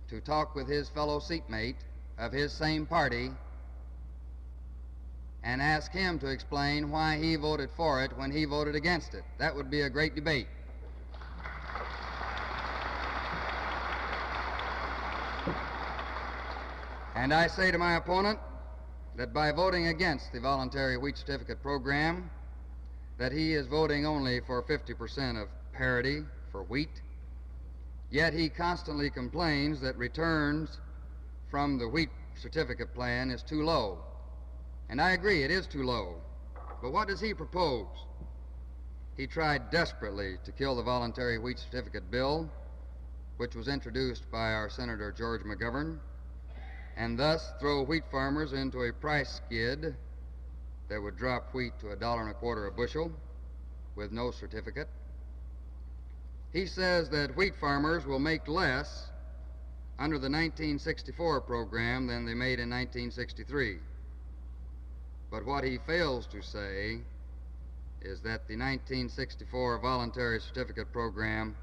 to talk with his fellow seatmate of his same party and ask him to explain why he voted for it when he voted against it. That would be a great debate. And I say to my opponent that by voting against the voluntary wheat certificate program, that he is voting only for 50% of parity for wheat, yet he constantly complains that returns from the wheat certificate plan is too low. And I agree, it is too low. But what does he propose? He tried desperately to kill the voluntary wheat certificate bill, which was introduced by our Senator George McGovern, and thus throw wheat farmers into a price skid that would drop wheat to $1.25 a bushel with no certificate. He says that wheat farmers will make less under the 1964 program than they made in 1963. But what he fails to say is that the 1964 voluntary certificate program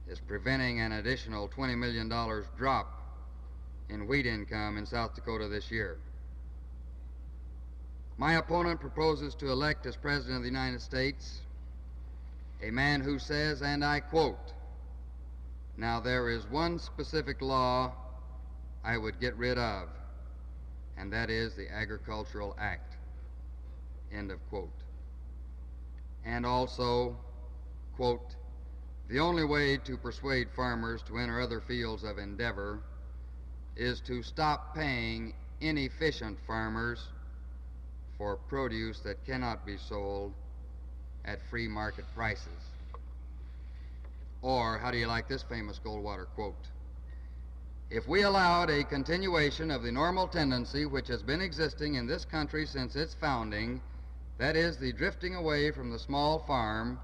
is preventing an additional $20 million drop in wheat income in South Dakota this year. My opponent proposes to elect as President of the United States a man who says, and I quote, "Now there is one specific law I would get rid of, and that is the Agricultural Act." End of quote. And also, quote, "The only way to persuade farmers to enter other fields of endeavor is to stop paying inefficient farmers for produce that cannot be sold at free market prices." Or, how do you like this famous Goldwater quote? "If we allowed a continuation of the normal tendency which has been existing in this country since its founding, that is, the drifting away from the small farm,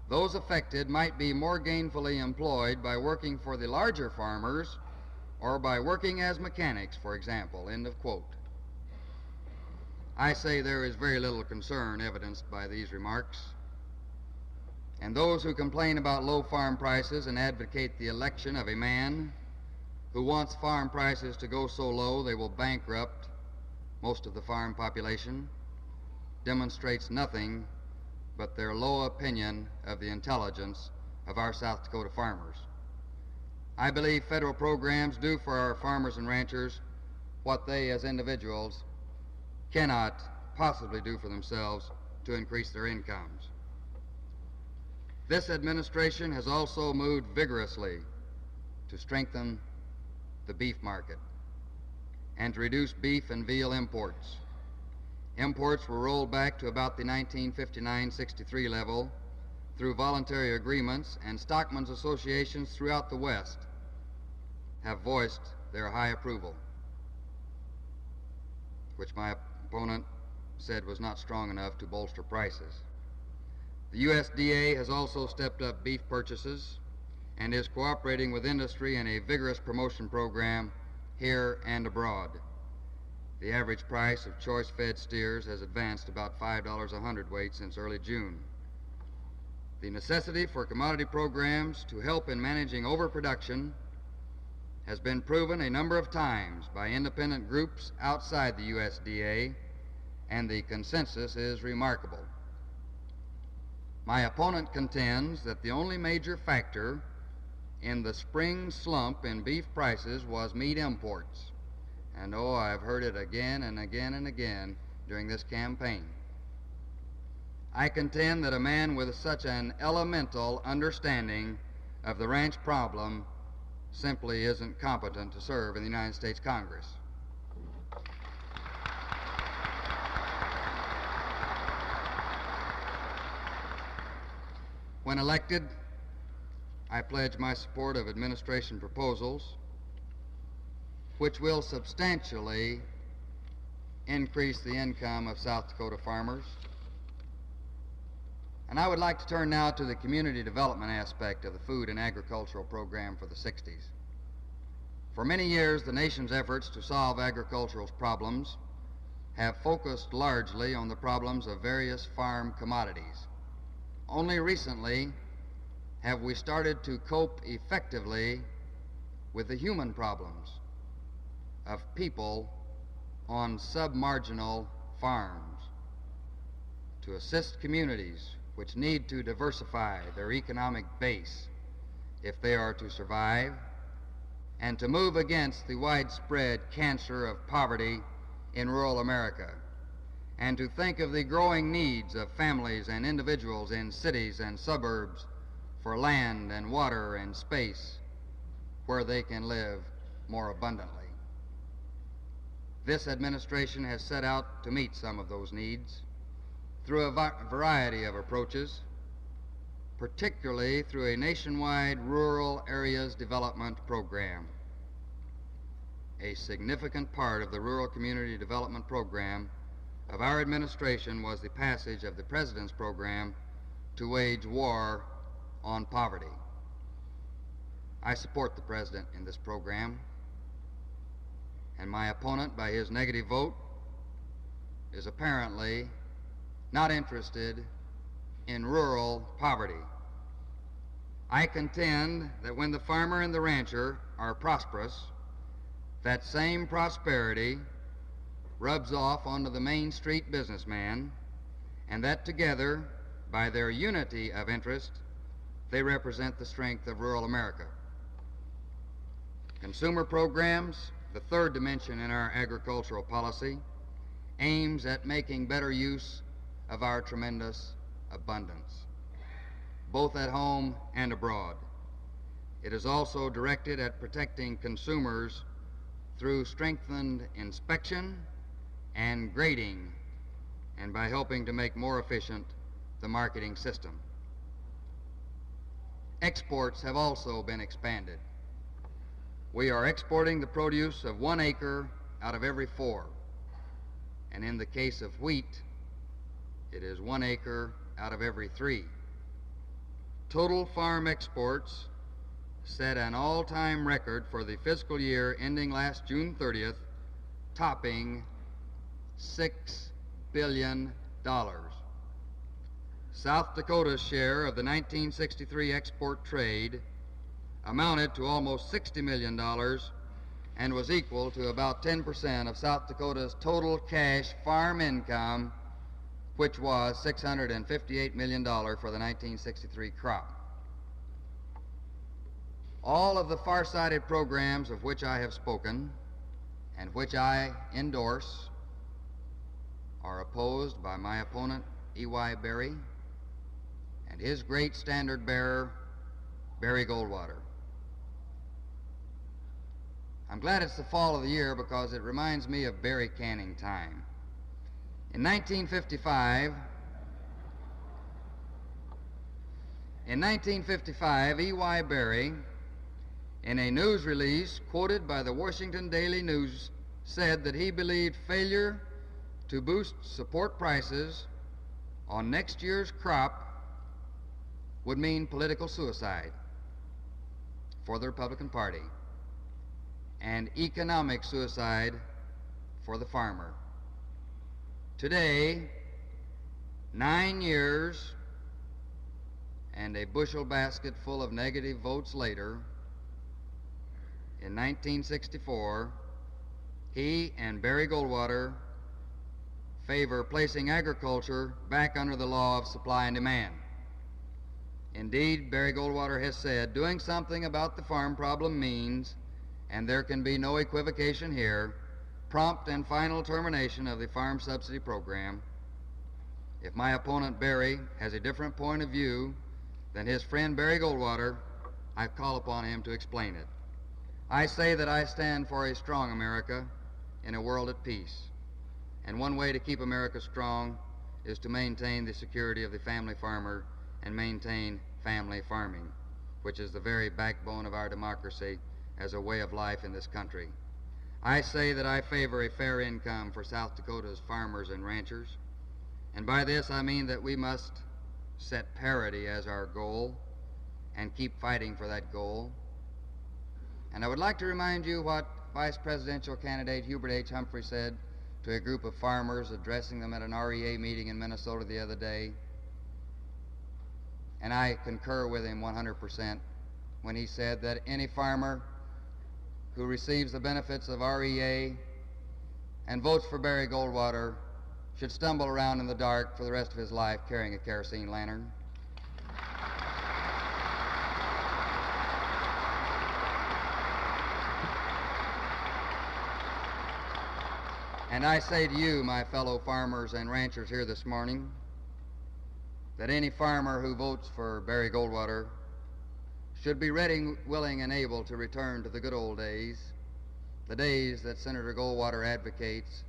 those affected might be more gainfully employed by working for the larger farmers or by working as mechanics, for example." End of quote. I say there is very little concern evidenced by these remarks. And those who complain about low farm prices and advocate the election of a man who wants farm prices to go so low they will bankrupt most of the farm population demonstrates nothing but their low opinion of the intelligence of our South Dakota farmers. I believe federal programs do for our farmers and ranchers what they as individuals cannot possibly do for themselves to increase their incomes. This administration has also moved vigorously to strengthen the beef market and to reduce beef and veal imports. Imports were rolled back to about the 1959-63 level through voluntary agreements, and stockmen's associations throughout the West have voiced their high approval, which my opponent said was not strong enough to bolster prices. The USDA has also stepped up beef purchases and is cooperating with industry in a vigorous promotion program here and abroad. The average price of choice-fed steers has advanced about $5 a hundredweight since early June. The necessity for commodity programs to help in managing overproduction has been proven a number of times by independent groups outside the USDA, and the consensus is remarkable. My opponent contends that the only major factor in the spring slump in beef prices was meat imports. And oh, I've heard it again and again and again during this campaign. I contend that a man with such an elemental understanding of the ranch problem simply isn't competent to serve in the United States Congress. When elected, I pledge my support of administration proposals which will substantially increase the income of South Dakota farmers. And I would like to turn now to the community development aspect of the food and agricultural program for the 60s. For many years, the nation's efforts to solve agricultural problems have focused largely on the problems of various farm commodities. Only recently have we started to cope effectively with the human problems of people on submarginal farms, to assist communities which need to diversify their economic base if they are to survive, and to move against the widespread cancer of poverty in rural America, and to think of the growing needs of families and individuals in cities and suburbs for land and water and space where they can live more abundantly. This administration has set out to meet some of those needs through a variety of approaches, particularly through a nationwide rural areas development program. A significant part of the rural community development program of our administration was the passage of the President's program to wage war on poverty. I support the President in this program, and my opponent, by his negative vote, is apparently not interested in rural poverty. I contend that when the farmer and the rancher are prosperous, that same prosperity rubs off onto the Main Street businessman, and that together, by their unity of interest, they represent the strength of rural America. Consumer programs, the third dimension in our agricultural policy, aims at making better use of our tremendous abundance, both at home and abroad. It is also directed at protecting consumers through strengthened inspection and grading, and by helping to make more efficient the marketing system. Exports have also been expanded. We are exporting the produce of 1 acre out of every 4, and in the case of wheat, it is 1 acre out of every 3. Total farm exports set an all-time record for the fiscal year ending last June 30th, topping $6 billion. South Dakota's share of the 1963 export trade amounted to almost $60 million and was equal to about 10% of South Dakota's total cash farm income, which was $658 million for the 1963 crop. All of the far-sighted programs of which I have spoken and which I endorse are opposed by my opponent, E.Y. Berry, and his great standard bearer, Barry Goldwater. I'm glad it's the fall of the year because it reminds me of berry canning time. In 1955, E.Y. Berry, in a news release quoted by the Washington Daily News, said that he believed failure to boost support prices on next year's crop would mean political suicide for the Republican Party and economic suicide for the farmer. Today, 9 years and a bushel basket full of negative votes later, in 1964, he and Barry Goldwater favor placing agriculture back under the law of supply and demand. Indeed, Barry Goldwater has said, doing something about the farm problem means, and there can be no equivocation here, prompt and final termination of the farm subsidy program. If my opponent Barry has a different point of view than his friend Barry Goldwater, I call upon him to explain it. I say that I stand for a strong America in a world at peace. And one way to keep America strong is to maintain the security of the family farmer and maintain family farming, which is the very backbone of our democracy as a way of life in this country. I say that I favor a fair income for South Dakota's farmers and ranchers, and by this I mean that we must set parity as our goal and keep fighting for that goal. And I would like to remind you what Vice Presidential candidate Hubert H. Humphrey said to a group of farmers addressing them at an REA meeting in Minnesota the other day. And I concur with him 100% when he said that any farmer who receives the benefits of REA and votes for Barry Goldwater should stumble around in the dark for the rest of his life carrying a kerosene lantern. And I say to you, my fellow farmers and ranchers here this morning, that any farmer who votes for Barry Goldwater should be ready, willing, and able to return to the good old days the days that Senator Goldwater advocates,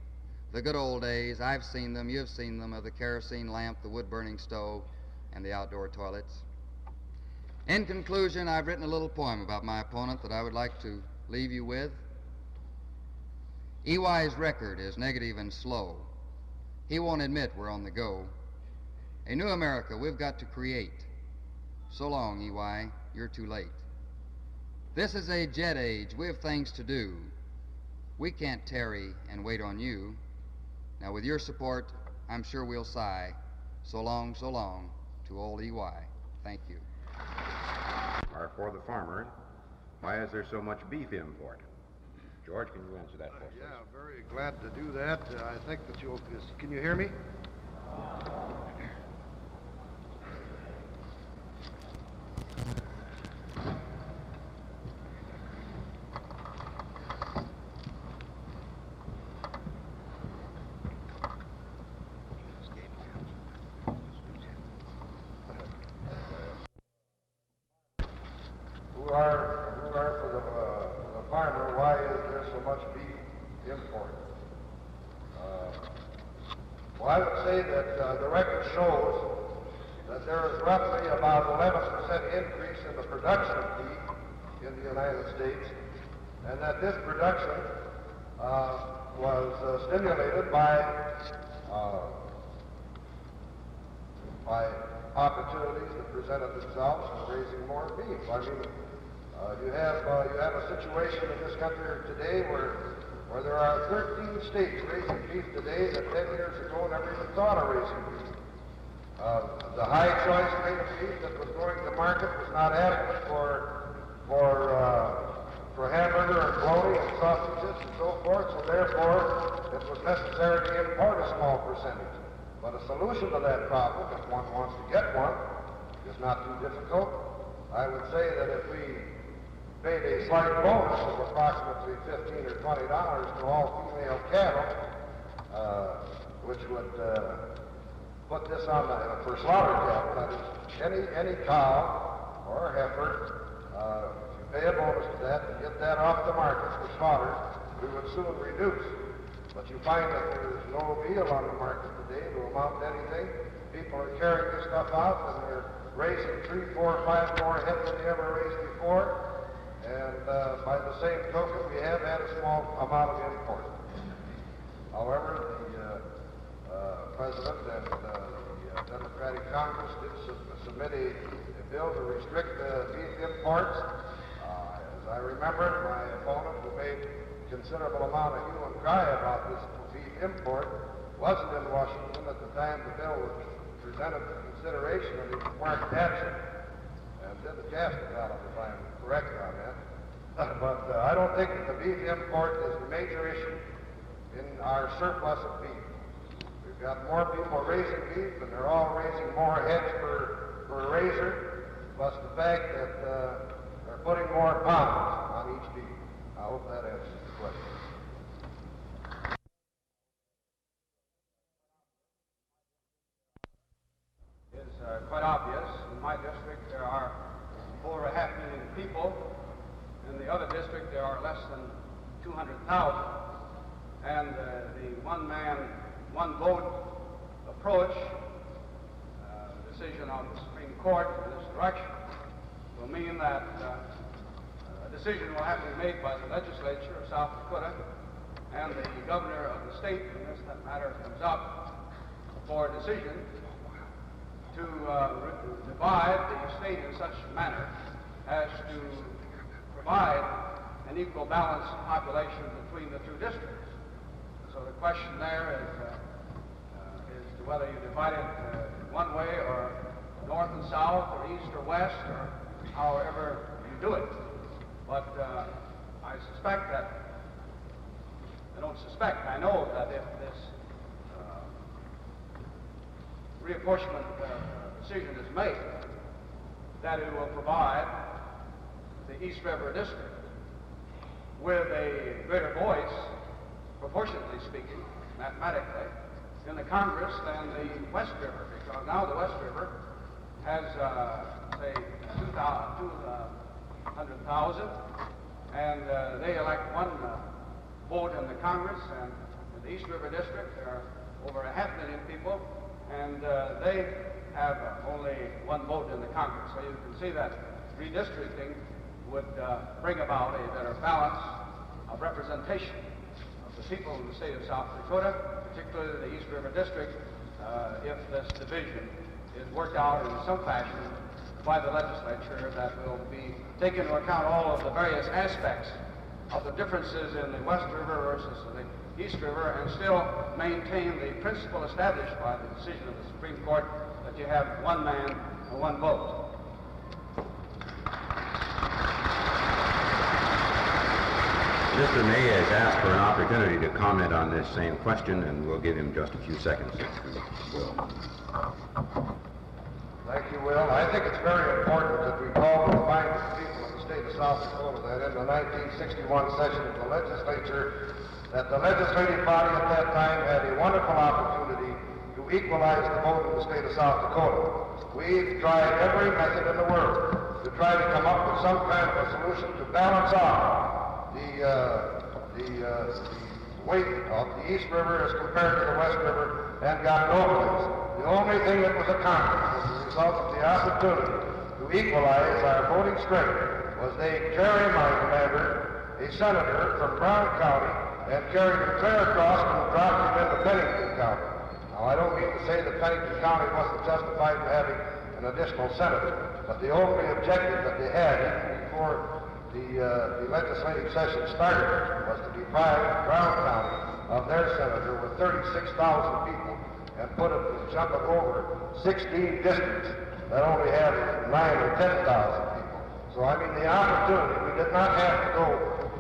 the good old days, I've seen them, you've seen them, of the kerosene lamp, the wood-burning stove, and the outdoor toilets. In conclusion, I've written a little poem about my opponent that I would like to leave you with. EY's record is negative and slow. He won't admit we're on the go. A new America we've got to create. So long, EY, you're too late. This is a jet age. We have things to do. We can't tarry and wait on you. Now, with your support, I'm sure we'll sigh, so long to old EY. Thank you. Are for the farmers. Why is there so much beef import? George, can you answer that for us? Yeah, very glad to do that. I think that you'll... Can you hear me? Who are for the farmer, why is there so much beef import? Well, I would say that the record shows that there is roughly about 11% increase in the production of beef in the United States, and that this production was stimulated by opportunities that presented themselves for raising more beef. I mean, you have a situation in this country today where there are 13 states raising beef today that 10 years ago never even thought of raising beef. The high choice rate of beef that was going to market was not adequate for hamburger and bologna and sausages and so forth, so therefore it was necessary to import a small percentage. But a solution to that problem, if one wants to get one, is not too difficult. I would say that if we paid a slight bonus of approximately $15 or $20 to all female cattle, which would put this on for slaughter cattle, that is, any cow or heifer, if you pay a bonus to that and get that off the market for slaughter, we would soon reduce. But you find that there's no veal on the market today to amount to anything. People are carrying this stuff out and they're raising 3, 4, 5 more head than they ever raised before. And by the same token, we have had a small amount of import. However, the President and the Democratic Congress did submit a bill to restrict beef imports. As I remember, my opponent, who made considerable amount of hue and cry about this beef import, wasn't in Washington at the time the bill was presented for consideration, and he marked action and did the casting ballot, if I'm correct on that. But I don't think that the beef import is the major issue in our surplus of beef. We've got more people raising beef, and they're all raising more heads per raiser, plus the fact that they're putting more pounds on each beef. I hope that answers the question. It's quite obvious. In my district, there are over 500,000 people. In the other district, there are less than 200,000. And the one-man, one-vote approach, decision of the Supreme Court in this direction, will mean that a decision will have to be made by the legislature of South Dakota and the governor of the state, when this matter comes up for a decision, to divide the state in such a manner as to provide an equal balance of population between the two districts. So the question there is to whether you divide it one way or north and south or east or west or however you do it. But I suspect that, I know that if this reapportionment decision is made, that it will provide the East River District with a greater voice, proportionately speaking, mathematically, in the Congress than the West River, because now the West River has, say, 200,000, and they elect one vote in the Congress, and in the East River District there are over 500,000 people, and they have only one vote in the Congress. So you can see that redistricting would bring about a better balance of representation of the people in the state of South Dakota, particularly the East River District, if this division is worked out in some fashion by the legislature that will be taking into account all of the various aspects of the differences in the West River versus the East River, and still maintain the principle established by the decision of the Supreme Court that you have one man and one vote. Mr. May has asked for an opportunity to comment on this same question, and we'll give him just a few seconds. Will. Thank you, Will. I think it's very important that we call to mind the people of the state of South Dakota that in the 1961 session of the legislature, that the legislative body at that time had a wonderful opportunity to equalize the vote in the state of South Dakota. We've tried every method in the world to try to come up with some kind of a solution to balance out the weight of the East River as compared to the West River, and got no place. The only thing that was accomplished as a result of the opportunity to equalize our voting strength was they gerrymandered a senator from Brown County and carried him clear across and dropped him into Pennington County. Now, I don't mean to say that Pennington County wasn't justified in having an additional senator, but the only objective that they had, even before the legislative session started, was to deprive Brown County of their senator with 36,000 people and put it and jump it over 16 districts that only had 9 or 10,000 people. So I mean, the opportunity, we did not have to go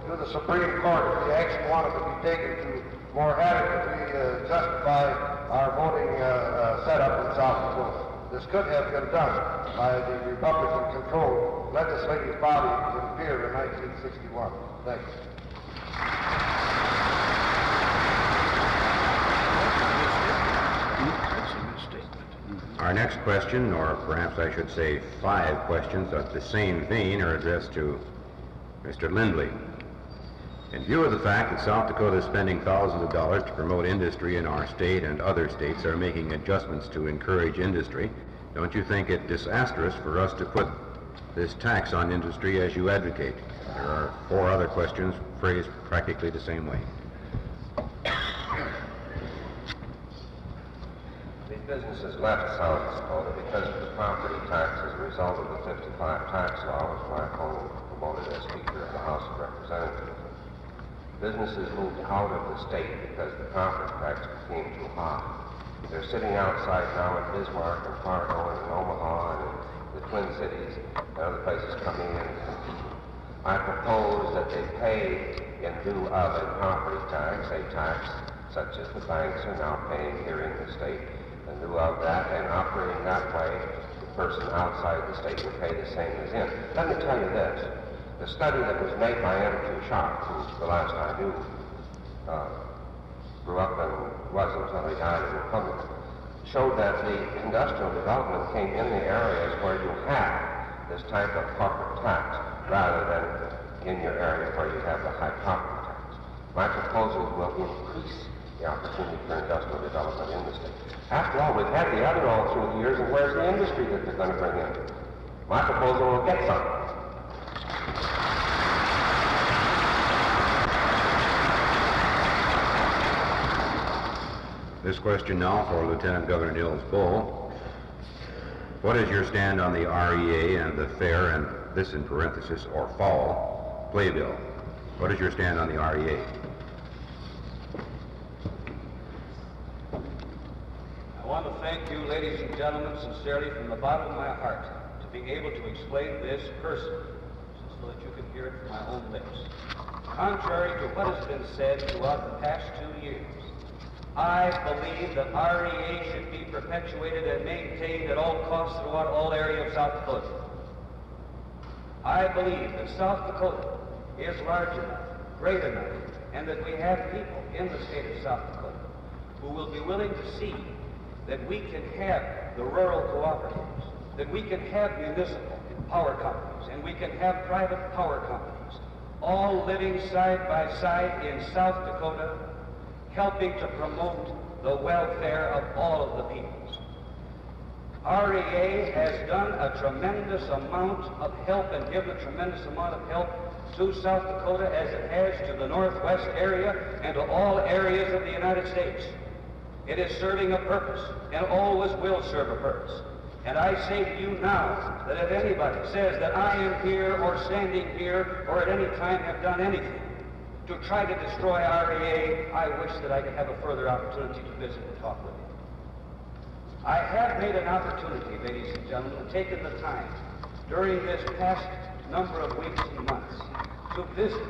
to the Supreme Court if the action wanted to be taken to more adequately justify our voting setup in South Dakota. This could have been done by the Republican-controlled legislative body in Pierre in 1961. Thank you. Our next question, or perhaps I should say 5 questions of the same vein, are addressed to Mr. Lindley. In view of the fact that South Dakota is spending thousands of dollars to promote industry in our state, and other states are making adjustments to encourage industry, don't you think it disastrous for us to put this tax on industry as you advocate? There are 4 other questions phrased practically the same way. Businesses left South Dakota because of the property tax as a result of the 55 tax law, which my opponent promoted as Speaker of the House of Representatives. Businesses moved out of the state because the property tax became too high. They're sitting outside now in Bismarck and Fargo and in Omaha and in the Twin Cities and other places coming in and competing. I propose that they pay in lieu of a property tax, a tax such as the banks are now paying here in the state. In lieu of that, and operating that way, the person outside the state would pay the same as in. Let me tell you this. The study that was made by M.Q. Sharp, who the last I knew grew up and was until he died a Republican, showed that the industrial development came in the areas where you have this type of corporate tax, rather than in your area where you have the high property tax. My proposal will increase the opportunity for industrial development in the state. After all, we've had the other all through the years, and where's the industry that they're going to bring in? My proposal will get some. This question now for Lieutenant Governor Nils Boe. What is your stand on the REA and the fair, and this in parenthesis, or fall, playbill? What is your stand on the REA? I want to thank you, ladies and gentlemen, sincerely from the bottom of my heart to be able to explain this personally, so that you can hear it from my own lips. Contrary to what has been said throughout the past 2 years, I believe that REA should be perpetuated and maintained at all costs throughout all area of South Dakota. I believe that South Dakota is large enough, great enough, and that we have people in the state of South Dakota who will be willing to see that we can have the rural cooperatives, that we can have municipal power companies, and we can have private power companies all living side by side in South Dakota, helping to promote the welfare of all of the peoples. REA has done a tremendous amount of help and given a tremendous amount of help to South Dakota as it has to the Northwest area and to all areas of the United States. It is serving a purpose and always will serve a purpose. And I say to you now that if anybody says that I am here or standing here or at any time have done anything to try to destroy REA, I wish that I could have a further opportunity to visit and talk with you. I have made an opportunity, ladies and gentlemen, and taken the time during this past number of weeks and months to visit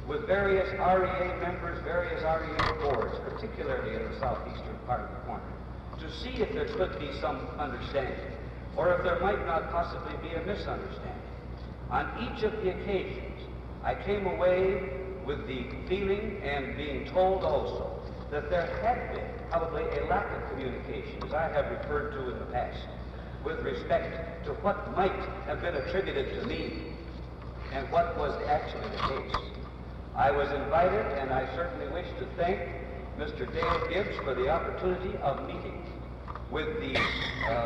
with various REA members, various REA boards, particularly in the southeastern part of the corner, to see if there could be some understanding, or if there might not possibly be a misunderstanding. On each of the occasions, I came away with the feeling and being told also that there had been probably a lack of communication, as I have referred to in the past, with respect to what might have been attributed to me and what was actually the case. I was invited, and I certainly wish to thank Mr. Dale Gibbs for the opportunity of meeting with the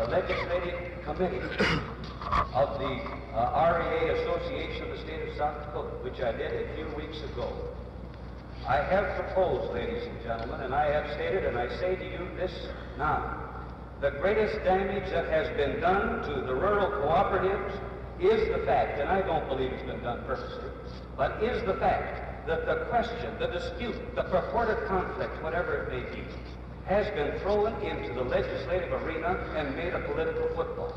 legislative committee of the REA Association of the State of South Dakota, which I did a few weeks ago. I have proposed, ladies and gentlemen, and I have stated, and I say to you this now, the greatest damage that has been done to the rural cooperatives is the fact, and I don't believe it's been done purposely, but is the fact that the question, the dispute, the purported conflict, whatever it may be, has been thrown into the legislative arena and made a political football.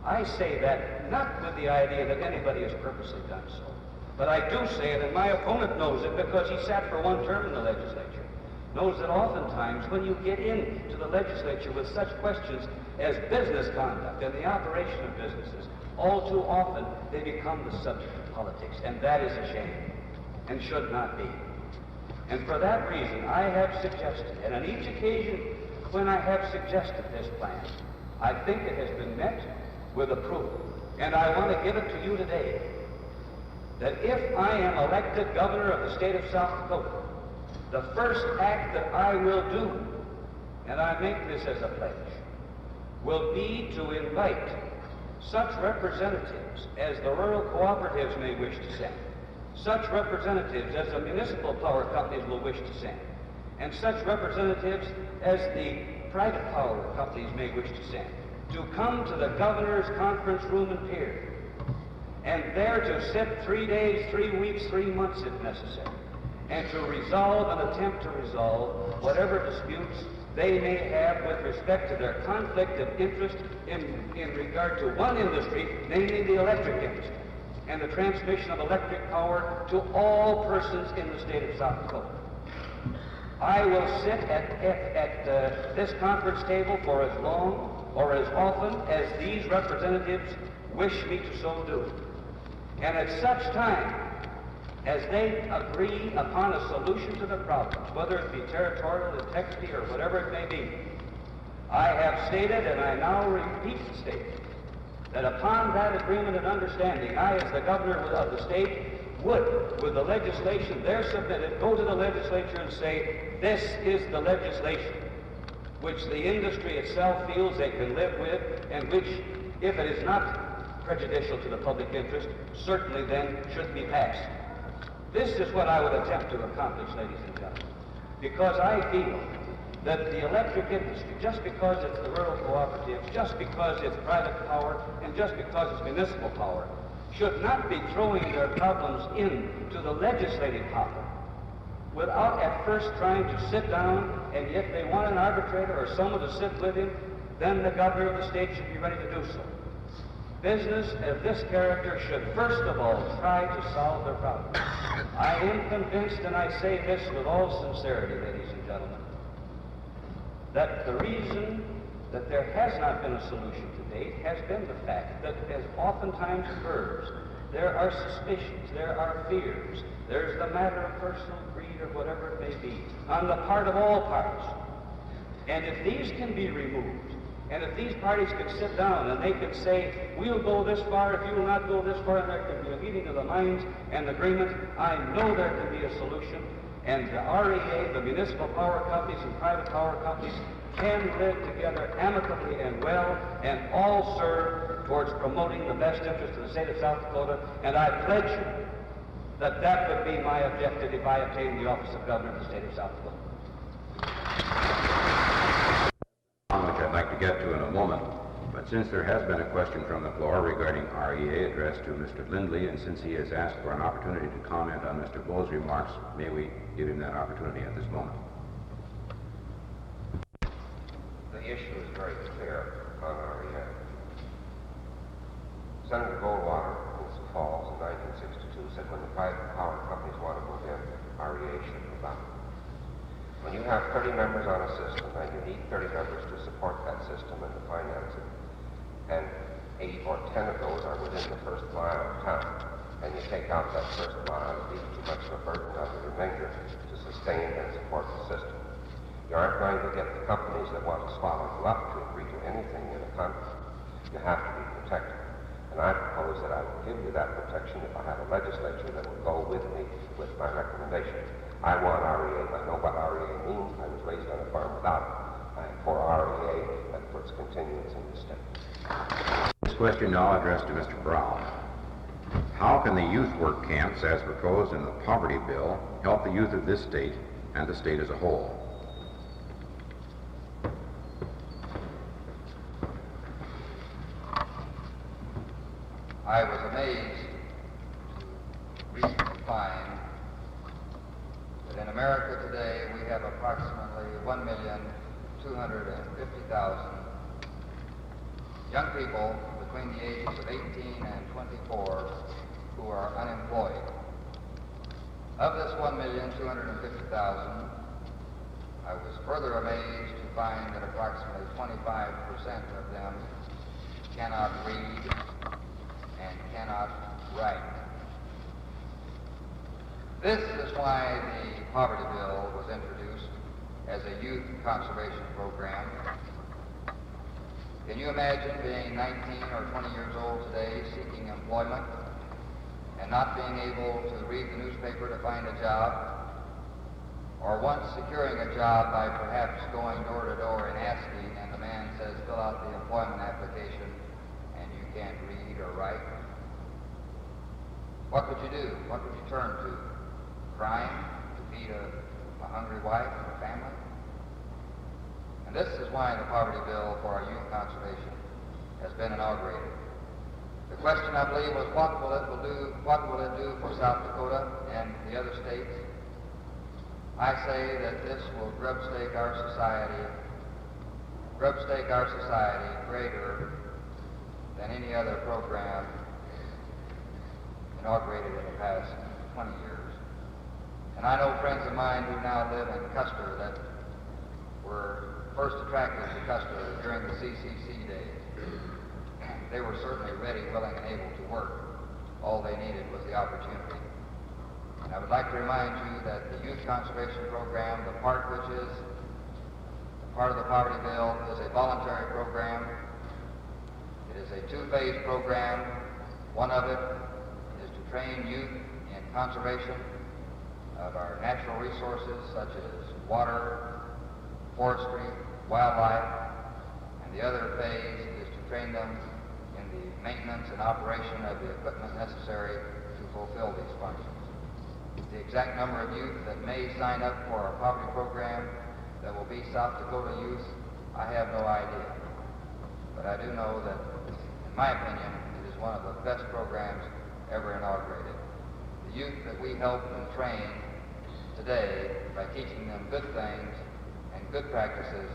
I say that not with the idea that anybody has purposely done so, but I do say it, and my opponent knows it because he sat for one term in the legislature, knows that oftentimes when you get into the legislature with such questions as business conduct and the operation of businesses, all too often they become the subject of politics, and that is a shame and should not be. And for that reason, I have suggested, and on each occasion when I have suggested this plan, I think it has been met with approval. And I want to give it to you today, that if I am elected governor of the state of South Dakota, the first act that I will do, and I make this as a pledge, will be to invite such representatives as the rural cooperatives may wish to send, such representatives as the municipal power companies will wish to send, and such representatives as the private power companies may wish to send, to come to the governor's conference room in Pier, and there to sit 3 days, 3 weeks, 3 months if necessary, and to resolve and attempt to resolve whatever disputes they may have with respect to their conflict of interest in regard to one industry, namely the electric industry, and the transmission of electric power to all persons in the state of South Dakota. I will sit at this conference table for as long or as often as these representatives wish me to so do. And at such time as they agree upon a solution to the problems, whether it be territorial, integrity, or whatever it may be, I have stated, and I now repeat the statement, that upon that agreement and understanding, I, as the governor of the state, would, with the legislation there submitted, go to the legislature and say, this is the legislation which the industry itself feels they can live with, and which, if it is not prejudicial to the public interest, certainly then should be passed. This is what I would attempt to accomplish, ladies and gentlemen, because I feel that the electric industry, just because it's the rural cooperatives, just because it's private power, and just because it's municipal power, should not be throwing their problems into the legislative power without at first trying to sit down, and if they want an arbitrator or someone to sit with him, then the governor of the state should be ready to do so. Business of this character should first of all try to solve their problems. I am convinced, and I say this with all sincerity, ladies and gentlemen, that the reason that there has not been a solution to date has been the fact that, as oftentimes occurs, there are suspicions, there are fears, there's the matter of personal greed or whatever it may be, on the part of all parties. And if these can be removed, And if these parties could sit down and they could say, we'll go this far if you will not go this far, and there could be a meeting of the minds and agreement, I know there could be a solution. And the REA, the municipal power companies and private power companies, can live together amicably and well, and all serve towards promoting the best interest of the state of South Dakota. And I pledge you that that would be my objective if I obtained the office of Governor of the state of South Dakota. Which I'd like to get to in a moment, but since there has been a question from the floor regarding REA addressed to Mr. Lindley, and since he has asked for an opportunity to comment on Mr. Boe's remarks, may we give him that opportunity at this moment? The issue is very clear on REA. Senator Goldwater in Sioux Falls in 1962 said when the private power companies want to move in, REA should move out. When you have 30 members on a system and you need 30 members to support that system and to finance it, and 8 or 10 of those are within the first mile of town, and you take out that first mile, it leaves too much of a burden on the remainder to sustain and support the system. You aren't going to get the companies that want to swallow you up to agree to anything in a contract. You have to be protected. And I propose that I will give you that protection if I have a legislature that will go with me with my recommendation. I want REA. I know what REA means. I was raised on a farm without it. I am for REA and for its continuance in the state. This question now addressed to Mr. Brown. How can the youth work camps, as proposed in the poverty bill, help the youth of this state and the state as a whole? I was amazed to recently find that in America today we have approximately 1,250,000 young people between the ages of 18 and 24 who are unemployed. Of this 1,250,000, I was further amazed to find that approximately 25% of them cannot read and cannot write. This is why the poverty bill was introduced as a youth conservation program. Can you imagine being 19 or 20 years old today seeking employment and not being able to read the newspaper to find a job, or once securing a job by perhaps going door to door and asking, and the man says, fill out the employment application, and you can't read or write? What would you do? What would you turn to? Crime to feed a hungry wife and a family? And this is why the poverty bill for our youth conservation has been inaugurated. The question, I believe, was what will it do for South Dakota and the other states? I say that this will grubstake our society greater than any other program inaugurated in the past 20 years. And I know friends of mine who now live in Custer that were first attracted to Custer during the CCC days. They were certainly ready, willing, and able to work. All they needed was the opportunity. And I would like to remind you that the youth conservation program, the part which is part of the poverty bill, is a voluntary program. It is a two-phase program. One of it is to train youth in conservation of our natural resources such as water, forestry, wildlife, and the other phase is to train them in the maintenance and operation of the equipment necessary to fulfill these functions. The exact number of youth that may sign up for our poverty program that will be South Dakota youth, I have no idea. But I do know that, in my opinion, it is one of the best programs ever inaugurated. The youth that we help and train today by teaching them good things and good practices,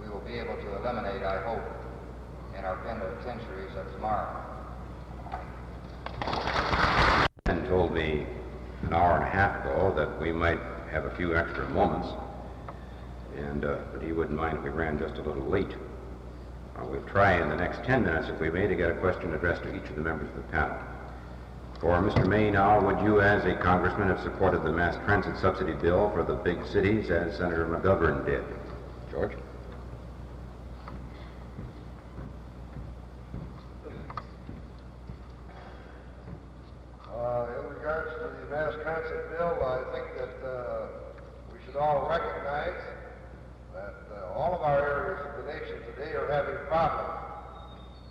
we will be able to eliminate, I hope, in our penitentiaries of tomorrow. And told me an hour and a half ago that we might have a few extra moments, and but he wouldn't mind if we ran just a little late. We'll try in the next 10 minutes, if we may, to get a question addressed to each of the members of the panel. For Mr. May now, would you as a congressman have supported the mass transit subsidy bill for the big cities as Senator McGovern did? George? recognize that all of our areas of the nation today are having problems.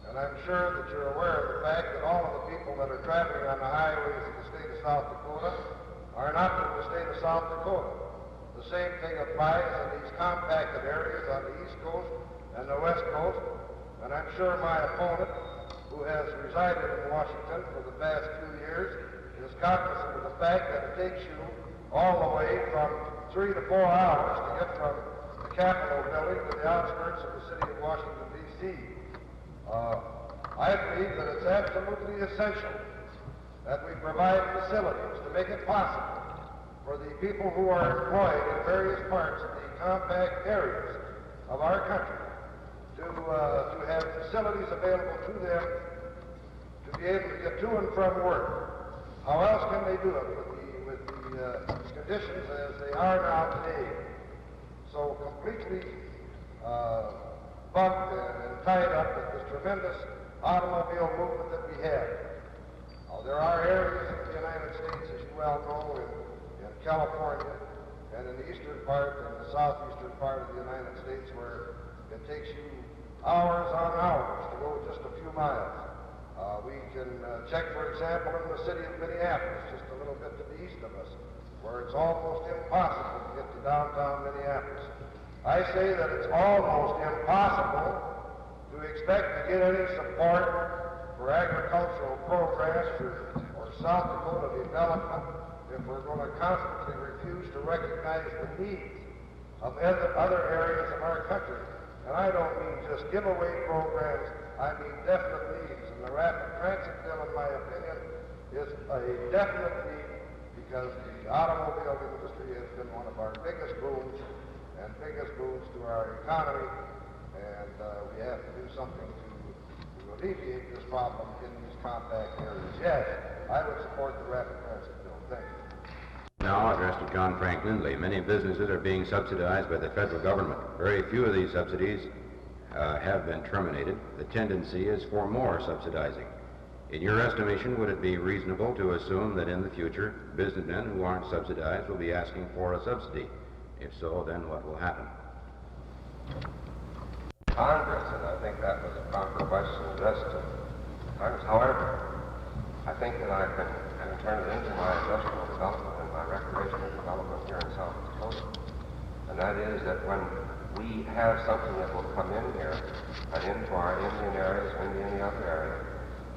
And I'm sure that you're aware of the fact that all of the people that are traveling on the highways of the state of South Dakota are not from the state of South Dakota. The same thing applies in these compacted areas on the East Coast and the West Coast. And I'm sure my opponent, who has resided in Washington for the past few years, is cognizant of the fact that it takes you all the way from 3 to 4 hours to get from the Capitol building to the outskirts of the city of Washington, D.C. I believe that it's absolutely essential that we provide facilities to make it possible for the people who are employed in various parts of the compact areas of our country to have facilities available to them to be able to get to and from work. How else can they do it with the conditions as they are now today? So completely bugged and tied up with this tremendous automobile movement that we have. There are areas of the United States, as you well know, in California and in the eastern part and the southeastern part of the United States where it takes you hours on hours to go just a few miles. We can check, for example, in the city of Minneapolis, just a little bit to the east of us, where it's almost impossible to get to downtown Minneapolis. I say that it's almost impossible to expect to get any support for agricultural progress or South Dakota development if we're going to constantly refuse to recognize the needs of other areas of our country. And I don't mean just giveaway programs, I mean definite needs. And the rapid transit bill, in my opinion, is a definite need because the automobile industry has been one of our biggest boons and biggest boons to our economy, and we have to do something to alleviate this problem in these compact areas. Yes, I would support the rapid transit bill. Thank you. Now addressed to John Frank Lindley. Many businesses are being subsidized by the federal government. Very few of these subsidies have been terminated. The tendency is for more subsidizing. In your estimation, would it be reasonable to assume that in the future, businessmen who aren't subsidized will be asking for a subsidy? If so, then what will happen? Congress, and I think that was a proper question addressed to Congress. However, I think that I can turn it into my industrial development and my recreational development here in South Dakota. And that is that when we have something that will come in here and into our Indian areas or into any other area,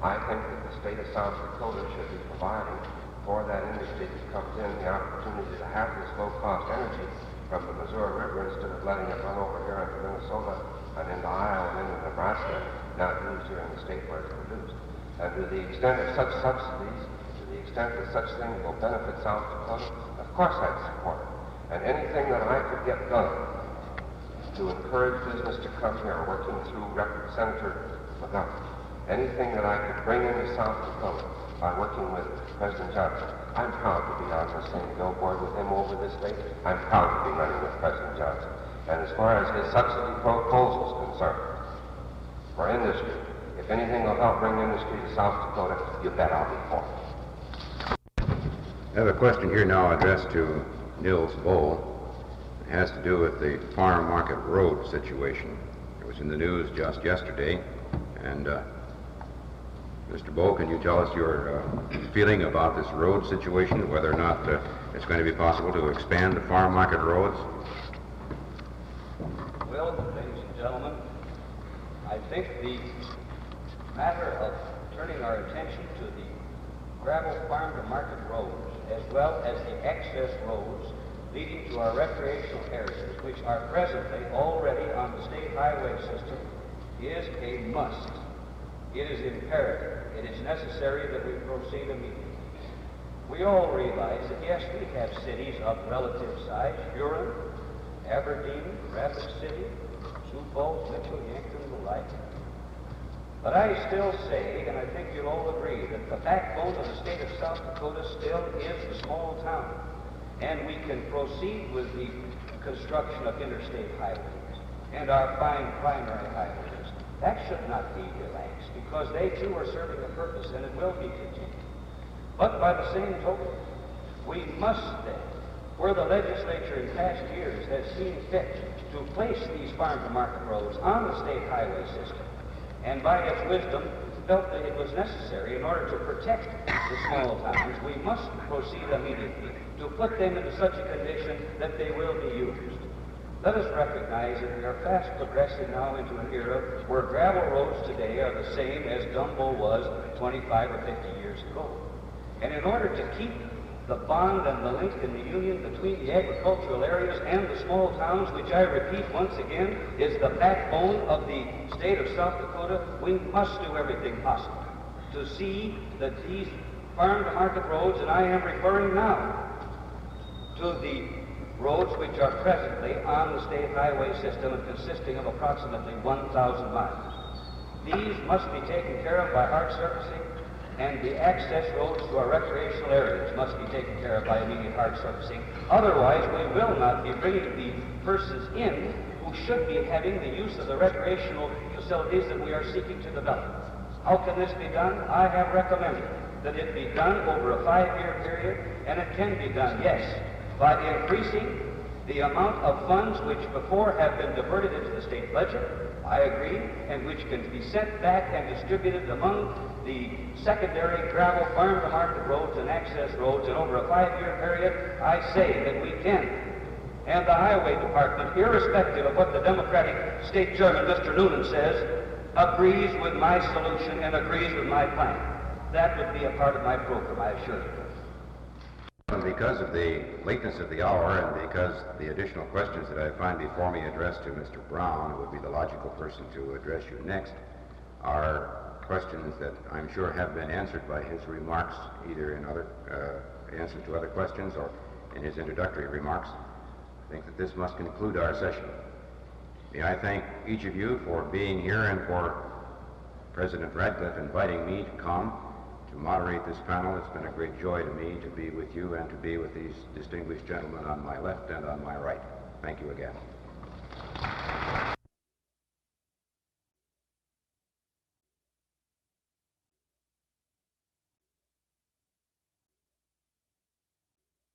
I think that the state of South Dakota should be providing for that industry that comes in the opportunity to have this low-cost energy from the Missouri River instead of letting it run over here into Minnesota and into Iowa and into Nebraska, not used here in the state where it's produced. And to the extent of such subsidies, to the extent that such things will benefit South Dakota, of course I'd support it. And anything that I could get done to encourage business to come here, working through Senator McGovern, anything that I could bring into South Dakota by working with President Johnson, I'm proud to be on the same billboard with him over this state. I'm proud to be running with President Johnson. And as far as his subsidy proposal is concerned, for industry, if anything will help bring industry to South Dakota, you bet I'll be for it. I have a question here now addressed to Nils Boe. It has to do with the farm market road situation. It was in the news just yesterday, and Mr. Boe, can you tell us your feeling about this road situation, whether or not it's going to be possible to expand the farm market roads? Well, ladies and gentlemen, I think the matter of turning our attention to the gravel farm-to-market roads, as well as the access roads leading to our recreational areas, which are presently already on the state highway system, is a must. It is imperative. It is necessary that we proceed immediately. We all realize that, yes, we have cities of relative size, Huron, Aberdeen, Rapid City, Sioux Falls, Mitchell, Yankton, and the like. But I still say, and I think you'll all agree, that the backbone of the state of South Dakota still is the small town. And we can proceed with the construction of interstate highways and our fine primary highways. That should not be relaxed, because they too are serving a purpose, and it will be continued. But by the same token, we must then where the legislature in past years has seen fit to place these farm-to-market roads on the state highway system, and by its wisdom felt that it was necessary in order to protect the small towns, we must proceed immediately to put them into such a condition that they will be used. Let us recognize that we are fast progressing now into an era where gravel roads today are the same as Dumbo was 25 or 50 years ago. And in order to keep the bond and the link in the union between the agricultural areas and the small towns, which I repeat once again is the backbone of the state of South Dakota, we must do everything possible to see that these farm-to-market roads, and I am referring now to the roads which are presently on the state highway system and consisting of approximately 1,000 miles. These must be taken care of by hard surfacing, and the access roads to our recreational areas must be taken care of by immediate hard surfacing. Otherwise, we will not be bringing the persons in who should be having the use of the recreational facilities that we are seeking to develop. How can this be done? I have recommended that it be done over a 5-year period, and it can be done, yes, by increasing the amount of funds which before have been diverted into the state budget, I agree, and which can be sent back and distributed among the secondary gravel farm-to-market roads and access roads, and over a 5-year period, I say that we can. And the Highway Department, irrespective of what the Democratic State Chairman, Mr. Noonan, says, agrees with my solution and agrees with my plan. That would be a part of my program, I assure you. And because of the lateness of the hour and because the additional questions that I find before me addressed to Mr. Brown, who would be the logical person to address you next, are questions that I'm sure have been answered by his remarks, either in other answers to other questions or in his introductory remarks. I think that this must conclude our session. May I thank each of you for being here and for President Radcliffe inviting me to come to moderate this panel. It's been a great joy to me to be with you and to be with these distinguished gentlemen on my left and on my right. Thank you again.